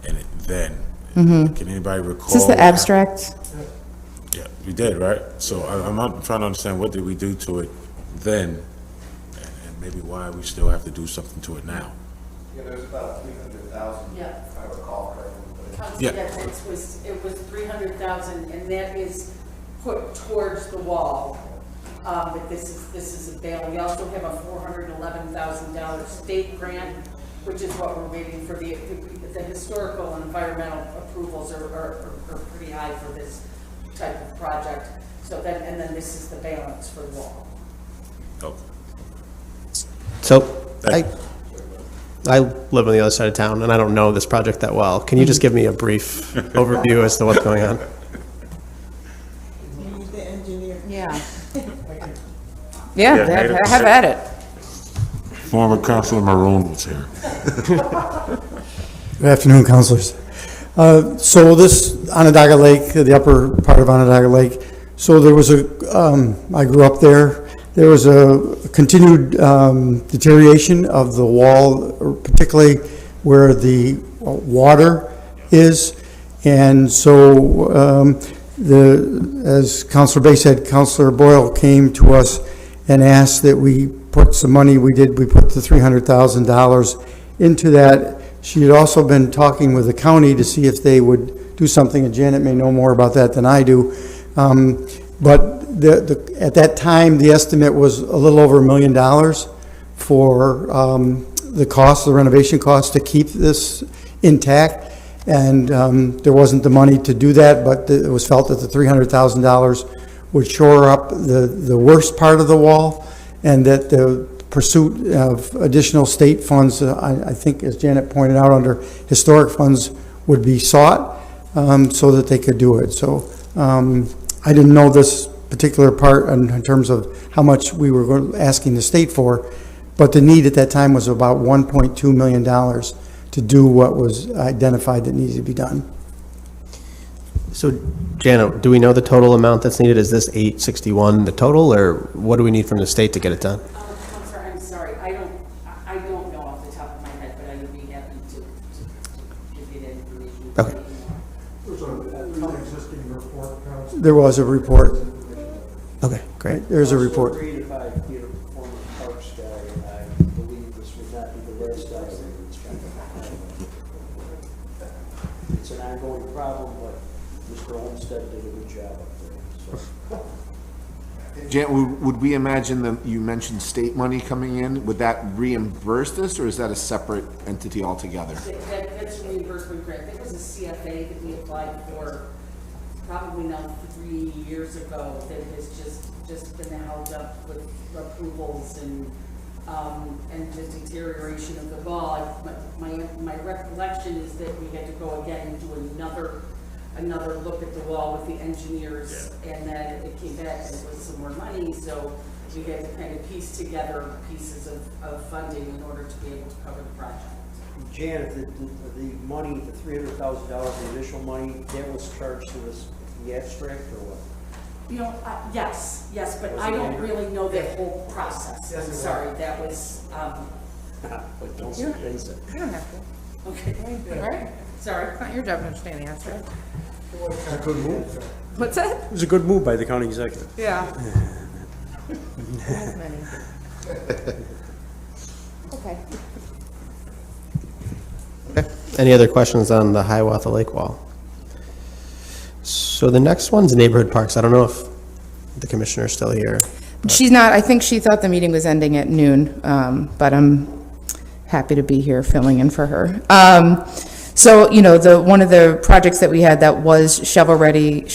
Speaker 7: in it then. Can anybody recall?
Speaker 11: Is this the abstract?
Speaker 7: Yeah, we did, right? So I'm trying to understand, what did we do to it then, and maybe why we still have to do something to it now?
Speaker 12: Yeah, there's about 300,000,
Speaker 13: Yeah.
Speaker 12: if I recall correctly.
Speaker 13: Council,
Speaker 7: Yeah.
Speaker 13: yes, it was 300,000, and that is put towards the wall. But this is a bail. We also have a $411,000 state grant, which is what we're waiting for. The historical and environmental approvals are pretty high for this type of project. So then, and then this is the balance for the wall.
Speaker 7: Oh.
Speaker 1: So I live on the other side of town and I don't know this project that well. Can you just give me a brief overview as to what's going on?
Speaker 2: The engineer.
Speaker 11: Yeah. Yeah, have at it.
Speaker 7: Former Councilor Maroon was here.
Speaker 14: Good afternoon, councilors. So this Onondaga Lake, the upper part of Onondaga Lake, so there was I grew up there. There was a continued deterioration of the wall, particularly where the water is. And so as Councilor Bay said, Councilor Boyle came to us and asked that we put some money, we put the $300,000 into that. She had also been talking with the county to see if they would do something, and Janet may know more about that than I do. But at that time, the estimate was a little over $1 million for the renovation cost to keep this intact. And there wasn't the money to do that, but it was felt that the $300,000 would shore up the worst part of the wall, and that the pursuit of additional state funds, I think, as Janet pointed out, under historic funds would be sought so that they could do it. So I didn't know this particular part in terms of how much we were asking the state for, but the need at that time was about $1.2 million to do what was identified that needed to be done.
Speaker 1: So, Janet, do we know the total amount that's needed? Is this 861 the total, or what do we need from the state to get it done?
Speaker 13: I'm sorry, I don't know off the top of my head, but I would be happy to give you that information.
Speaker 1: Okay.
Speaker 14: There was a report.
Speaker 1: Okay, great.
Speaker 14: There's a report.
Speaker 6: If I be a former Parks guy, I believe this would not be the last time it's going to happen. It's an ongoing problem, but Mr. Olmsted did a good job up there, so.
Speaker 4: Jan, would we imagine that you mentioned state money coming in? Would that reimburse this, or is that a separate entity altogether?
Speaker 13: That's a reimbursement grant. That was a CFA that we applied for probably now 3 years ago, that has just been held up with approvals and the deterioration of the wall. My recollection is that we had to go again and do another look at the wall with the engineers, and then it came back and it was some more money, so we had to kind of piece together pieces of funding in order to be able to cover the project.
Speaker 6: Janet, the money, the $300,000, the initial money, that was charged to the abstract, or what?
Speaker 13: You know, yes, but I don't really know that whole process. I'm sorry, that was,
Speaker 6: But don't
Speaker 11: You
Speaker 6: say it.
Speaker 11: you don't have to.
Speaker 13: okay.
Speaker 11: All right.
Speaker 13: Sorry.
Speaker 11: It's not your job to understand the answer.
Speaker 6: It's a good move.
Speaker 11: What's that?
Speaker 6: It was a good move by the county executive.
Speaker 11: Yeah. Okay.
Speaker 1: Okay. Any other questions on the Hiawatha Lake wall? So the next one's neighborhood parks. I don't know if the commissioner's still here.
Speaker 11: She's not, I think she thought the meeting was ending at noon, but I'm happy to be here filling in for her. So, you know, one of the projects that we had that was shovel-ready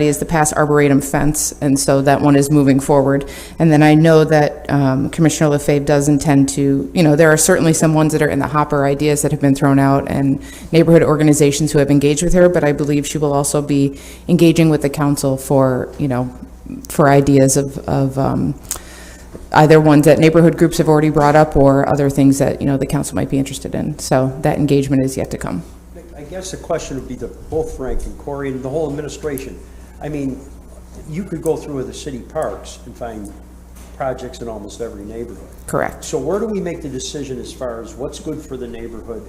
Speaker 11: is the Pass Arboretum fence, and so that one is moving forward. And then I know that Commissioner LaFave does intend to, you know, there are certainly some ones that are in the hopper, ideas that have been thrown out, and neighborhood organizations who have engaged with her, but I believe she will also be engaging with the council for, you know, for ideas of either ones that neighborhood groups have already brought up or other things that, you know, the council might be interested in. So that engagement is yet to come.
Speaker 6: I guess the question would be to both Frank and Corey and the whole administration. I mean, you could go through the city parks and find projects in almost every neighborhood.
Speaker 11: Correct.
Speaker 6: So where do we make the decision as far as what's good for the neighborhood,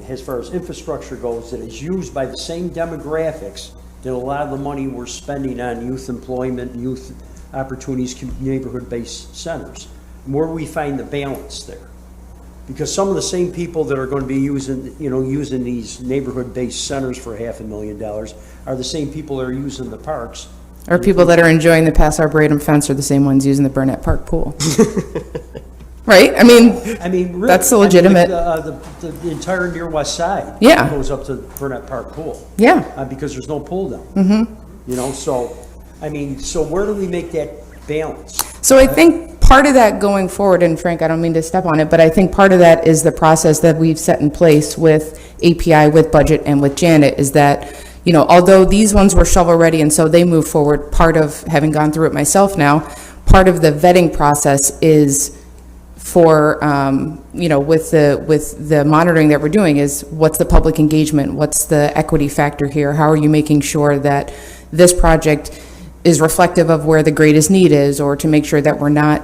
Speaker 6: as far as infrastructure goes, that is used by the same demographics that a lot of the money we're spending on youth employment, youth opportunities, neighborhood-based centers? And where do we find the balance there? Because some of the same people that are going to be using these neighborhood-based centers for $500,000 are the same people that are using the parks.
Speaker 11: Or people that are enjoying the Pass Arboretum fence are the same ones using the Burnett Park pool. Right? I mean,
Speaker 6: really,
Speaker 11: that's the legitimate.
Speaker 6: The entire near west side.
Speaker 11: Yeah.
Speaker 6: Goes up to Burnett Park pool.
Speaker 11: Yeah.
Speaker 6: Because there's no pool down. Mm-hmm. You know, so, I mean, so where do we make that balance?
Speaker 11: So I think part of that going forward, and Frank, I don't mean to step on it, but I think part of that is the process that we've set in place with API, with budget, and with Janet, is that, you know, although these ones were shovel-ready and so they move forward, part of, having gone through it myself now, part of the vetting process is for, you know, with the monitoring that we're doing is what's the public engagement, what's the equity factor here, how are you making sure that this project is reflective of where the greatest need is, or to make sure that we're not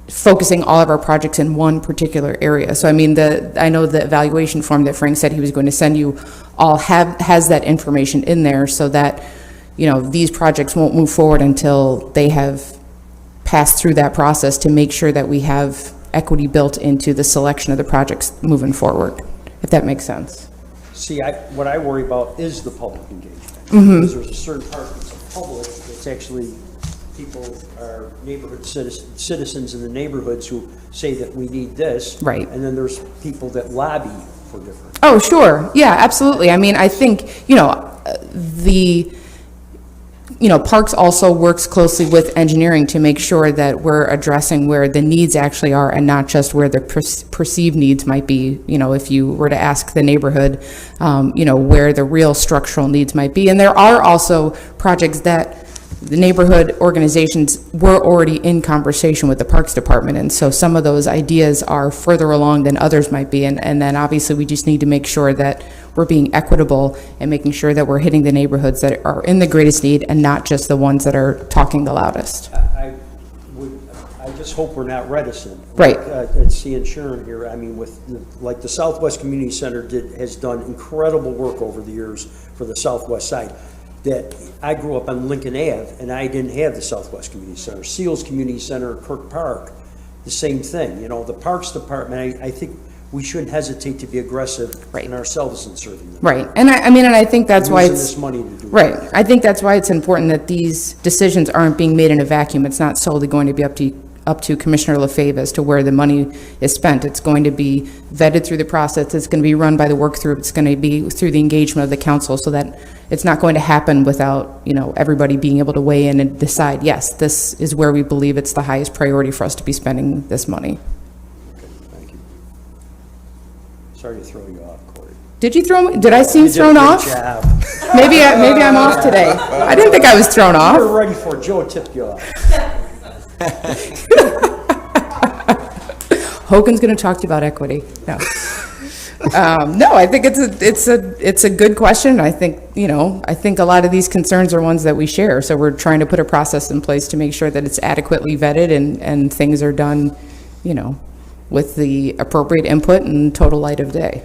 Speaker 11: focusing all of our projects in one particular area. So I mean, I know the evaluation form that Frank said he was going to send you all has that information in there, so that, you know, these projects won't move forward until they have pass through that process to make sure that we have equity built into the selection of the projects moving forward, if that makes sense.
Speaker 6: See, what I worry about is the public engagement. Because there's a certain part that's the public, that's actually people, our neighborhood citizens in the neighborhoods who say that we need this.
Speaker 11: Right.
Speaker 6: And then there's people that lobby for different.
Speaker 11: Oh, sure. Yeah, absolutely. I mean, I think, Parks also works closely with engineering to make sure that we're addressing where the needs actually are and not just where the perceived needs might be. If you were to ask the neighborhood, where the real structural needs might be. And there are also projects that the neighborhood organizations were already in conversation with the Parks Department, and so some of those ideas are further along than others might be, and then obviously we just need to make sure that we're being equitable and making sure that we're hitting the neighborhoods that are in the greatest need and not just the ones that are talking the loudest.
Speaker 6: I just hope we're not reticent.
Speaker 11: Right.
Speaker 6: Let's see, Sharon here, I mean, like the Southwest Community Center has done incredible work over the years for the Southwest side. That I grew up on Lincoln Ave, and I didn't have the Southwest Community Center. Seals Community Center, Kirk Park, the same thing. The Parks Department, I think we shouldn't hesitate to be aggressive in ourselves in serving them.
Speaker 11: Right, and I think that's why
Speaker 6: Using
Speaker 11: it's
Speaker 6: this money to do
Speaker 11: right.
Speaker 6: that.
Speaker 11: I think that's why it's important that these decisions aren't being made in a vacuum. It's not solely going to be up to Commissioner LaFave as to where the money is spent. It's going to be vetted through the process. It's going to be run by the work group. It's going to be through the engagement of the council, so that it's not going to happen without, everybody being able to weigh in and decide, yes, this is where we believe it's the highest priority for us to be spending this money.
Speaker 6: Okay, thank you. Sorry to throw you off, Corey.
Speaker 11: Did you throw me? Did I seem thrown off? Maybe I'm off today. I didn't think I was thrown
Speaker 6: You
Speaker 11: off.
Speaker 6: were ready for it. Joe tipped you off.
Speaker 11: Hogan's going to talk to you about equity. No. No, I think it's a good question. I think a lot of these concerns are ones that we share. So we're trying to put a process in place to make sure that it's adequately vetted and things are done, with the appropriate input and total light of day.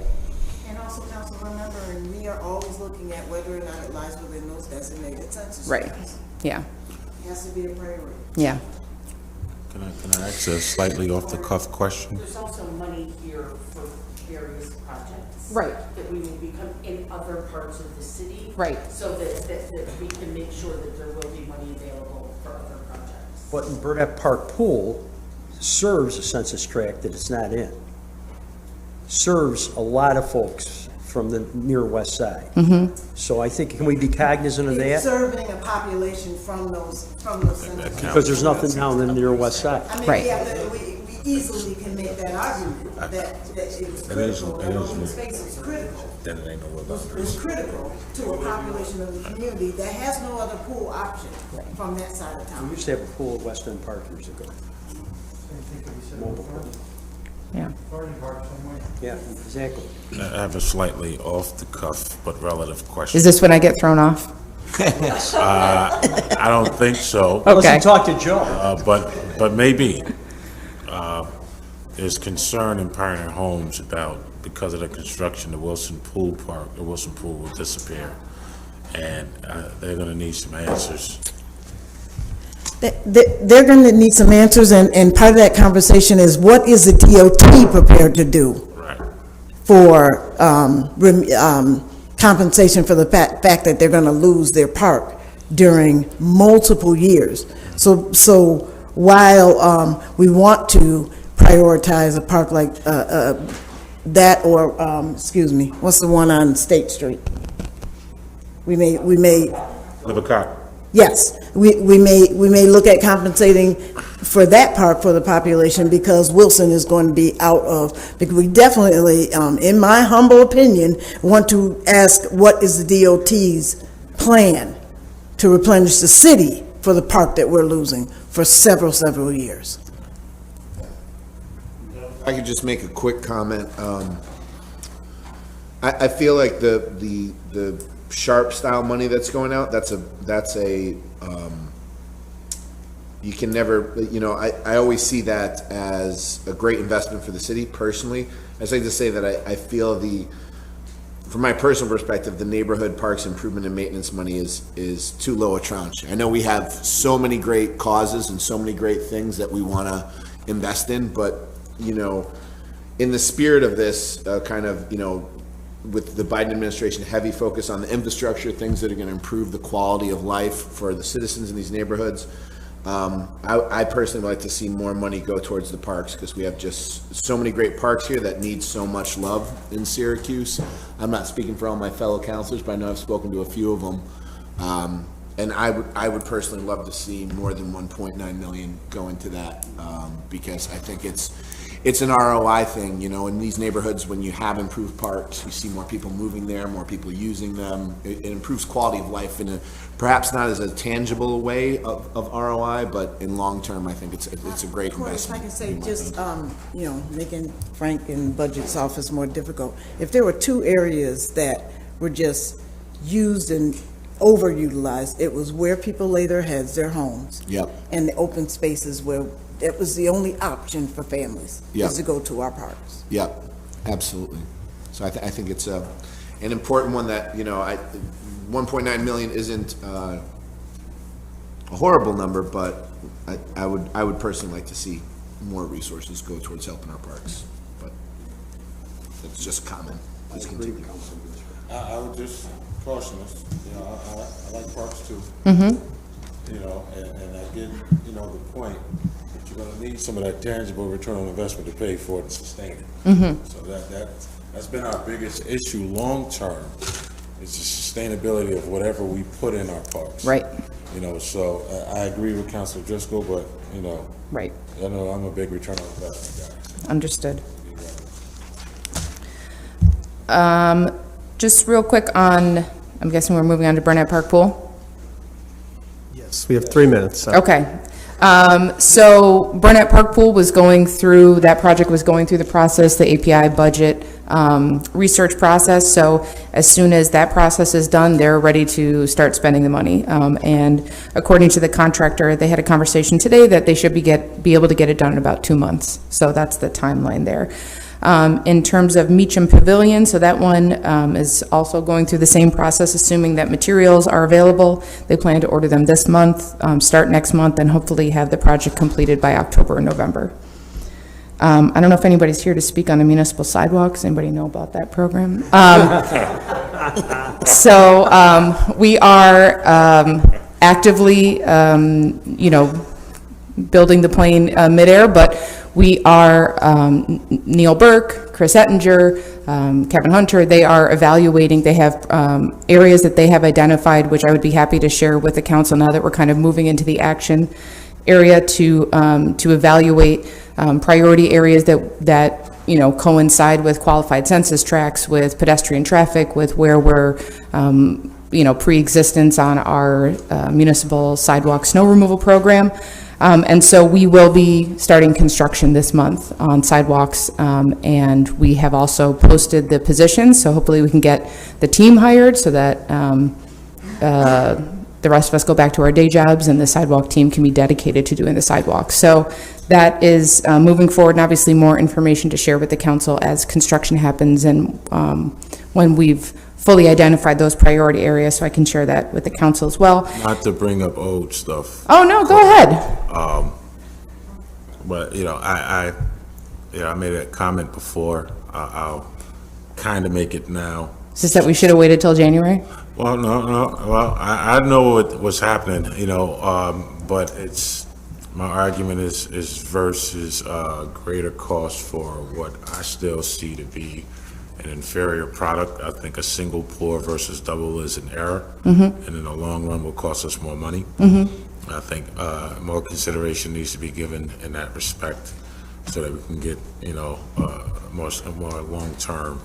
Speaker 2: And also, council, remember, we are always looking at whether or not it lies within those designated census
Speaker 11: Right.
Speaker 2: tracts.
Speaker 11: Yeah.
Speaker 2: It has to be a priority.
Speaker 11: Yeah.
Speaker 7: Can I ask a slightly off-the-cuff question?
Speaker 13: There's also money here for various projects.
Speaker 11: Right.
Speaker 13: That we will become in other parts of the city.
Speaker 11: Right.
Speaker 13: So that we can make sure that there will be money available for other projects.
Speaker 6: But in Burnett Park Pool serves a census tract that it's not in. Serves a lot of folks from the near west side.
Speaker 11: Mm-hmm.
Speaker 6: So I think, can we be cognizant of
Speaker 2: It's
Speaker 6: that?
Speaker 2: serving a population from those census.
Speaker 6: Because there's nothing down in the near west side.
Speaker 2: I mean,
Speaker 11: Right.
Speaker 2: we easily can make that argument, that it's critical, that open space is critical.
Speaker 7: Then it ain't no
Speaker 2: It's critical to a population of the community that has no other pool option from that side of
Speaker 6: We
Speaker 2: town.
Speaker 6: used to have a pool at West End Park years ago. Mobile pool.
Speaker 11: Yeah.
Speaker 6: Yeah, exactly.
Speaker 7: I have a slightly off-the-cuff but relative question.
Speaker 11: Is this when I get thrown off?
Speaker 7: I don't think so,
Speaker 6: Unless
Speaker 11: Okay.
Speaker 6: you talk to Joe.
Speaker 7: but maybe. There's concern in Pioneer Homes about, because of the construction, the Wilson Pool will disappear. And they're gonna need some answers.
Speaker 2: They're going to need some answers, and part of that conversation is, what is the DOT prepared to do
Speaker 7: Right.
Speaker 2: for compensation for the fact that they're going to lose their park during multiple years? So while we want to prioritize a park like that, or excuse me, what's the one on State Street? We may
Speaker 7: Livercott.
Speaker 2: yes, we may look at compensating for that park for the population, because Wilson is going to be out of, because we definitely, in my humble opinion, want to ask, what is the DOT's plan to replenish the city for the park that we're losing for several years?
Speaker 4: If I could just make a quick comment. I feel like the sharp style money that's going out, that's a you can never, I always see that as a great investment for the city personally. I just like to say that I feel from my personal perspective, the neighborhood parks improvement and maintenance money is too low a tranche. I know we have so many great causes and so many great things that we want to invest in, but, you know, in the spirit of this, kind of, you know, with the Biden administration, heavy focus on the infrastructure, things that are going to improve the quality of life for the citizens in these neighborhoods. I personally would like to see more money go towards the parks, because we have just so many great parks here that need so much love in Syracuse. I'm not speaking for all my fellow councilors, but I know I've spoken to a few of them. And I would personally love to see more than 1.9 million go into that, because I think it's an ROI thing, you know, in these neighborhoods. When you have improved parks, you see more people moving there, more people using them. It improves quality of life in a, perhaps not as a tangible way of ROI, but in long term, I think it's a great
Speaker 2: Corey, if I
Speaker 4: investment.
Speaker 2: can say, just, you know, making Frank and Budget's office more difficult, if there were two areas that were just used and overutilized, it was where people lay their heads, their homes.
Speaker 4: Yep.
Speaker 2: And the open spaces where it was the only option for families,
Speaker 4: Yep.
Speaker 2: is to go to our parks.
Speaker 4: Yeah, absolutely. So I think it's an important one that, you know, 1.9 million isn't a horrible number, but I would personally like to see more resources go towards helping our parks. But it's just common. Please continue.
Speaker 7: I would just caution us, you know, I like parks too. You know, and I get, you know, the point that you're gonna need some of that tangible return on investment to pay for it and sustain it. So that's been our biggest issue long-term, is the sustainability of whatever we put in our parks.
Speaker 11: Right.
Speaker 7: You know, so I agree with Councilor Driscoll, but, you know,
Speaker 11: Right.
Speaker 7: I know I'm a big return on investment guy.
Speaker 11: Understood. Just real quick on, I'm guessing we're moving on to Burnett Park Pool?
Speaker 1: Yes, we have 3 minutes. So.
Speaker 11: Okay. So Burnett Park Pool was going through, that project was going through the process, the API budget research process. So as soon as that process is done, they're ready to start spending the money. And according to the contractor, they had a conversation today that they should be able to get it done in about 2 months. So that's the timeline there. In terms of Meacham Pavilion, so that one is also going through the same process, assuming that materials are available. They plan to order them this month, start next month, and hopefully have the project completed by October or November. I don't know if anybody's here to speak on the municipal sidewalks. Anybody know about that program? We are actively, you know, building the plane midair, but we are, Neil Burke, Chris Ettinger, Kevin Hunter, they are evaluating, they have areas that they have identified, which I would be happy to share with the council now that we're kind of moving into the action area to evaluate priority areas that you know, coincide with qualified census tracts, with pedestrian traffic, with where we're, you know, pre-existence on our municipal sidewalk snow removal program. And so we will be starting construction this month on sidewalks, and we have also posted the positions, so hopefully we can get the team hired so that the rest of us go back to our day jobs and the sidewalk team can be dedicated to doing the sidewalks. So that is moving forward, and obviously more information to share with the council as construction happens and when we've fully identified those priority areas, so I can share that with the council as well.
Speaker 7: Not to bring up old stuff.
Speaker 11: Oh, no, go ahead.
Speaker 7: But, you know, I made a comment before. I'll kind of make it now.
Speaker 11: Is this that we should have waited till January?
Speaker 7: Well, no. Well, I know what was happening, you know, but it's, my argument is versus greater cost for what I still see to be an inferior product. I think a single pour versus double is an error, and in the long run will cost us more money. I think more consideration needs to be given in that respect, so that we can get, you know, more long-term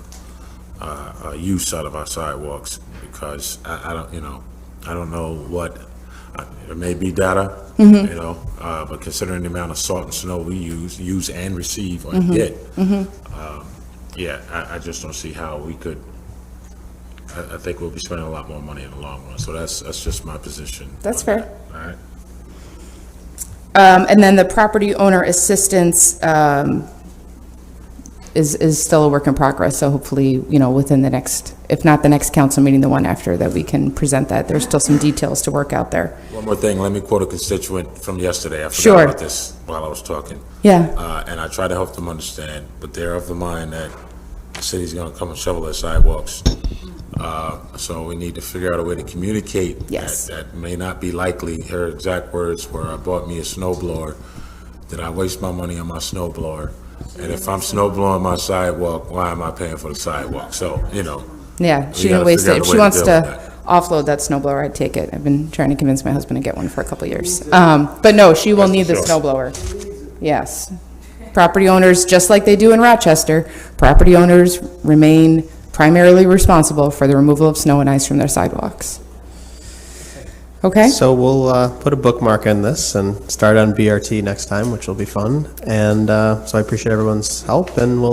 Speaker 7: use out of our sidewalks. Because I don't know what, it may be data, you know, but considering the amount of salt and snow we use and receive or get, yeah, I just don't see how we could. I think we'll be spending a lot more money in the long run. So that's just my position.
Speaker 11: That's fair.
Speaker 7: All right.
Speaker 11: And then the property owner assistance, is still a work in progress, so hopefully, within the next, if not the next council meeting, the one after, that we can present that. There's still some details to work out there.
Speaker 7: One more thing, let me quote a constituent from yesterday. I
Speaker 11: Sure.
Speaker 7: forgot about this while I was talking.
Speaker 11: Yeah.
Speaker 7: And I try to help them understand, but they're of the mind that the city's gonna come and shovel their sidewalks. So we need to figure out a way to communicate.
Speaker 11: Yes.
Speaker 7: That may not be likely. Her exact words were, I bought me a snow blower. Did I waste my money on my snow blower? And if I'm snow blowing my sidewalk, why am I paying for the sidewalk? So,
Speaker 11: Yeah, she
Speaker 7: We
Speaker 11: didn't
Speaker 7: gotta
Speaker 11: waste
Speaker 7: figure
Speaker 11: it.
Speaker 7: out
Speaker 11: If
Speaker 7: a
Speaker 11: she
Speaker 7: way to
Speaker 11: wants
Speaker 7: deal
Speaker 11: to
Speaker 7: with
Speaker 11: offload that snow blower, I'd take it. I've been trying to convince my husband to get one for a couple of years. But no, she will
Speaker 7: That's
Speaker 11: need
Speaker 7: for
Speaker 11: the
Speaker 7: sure.
Speaker 11: snow blower. Yes. Property owners, just like they do in Rochester, property owners remain primarily responsible for the removal of snow and ice from their sidewalks. Okay?
Speaker 1: So we'll put a bookmark in this and start on BRT next time, which will be fun. And so I appreciate everyone's help, and we'll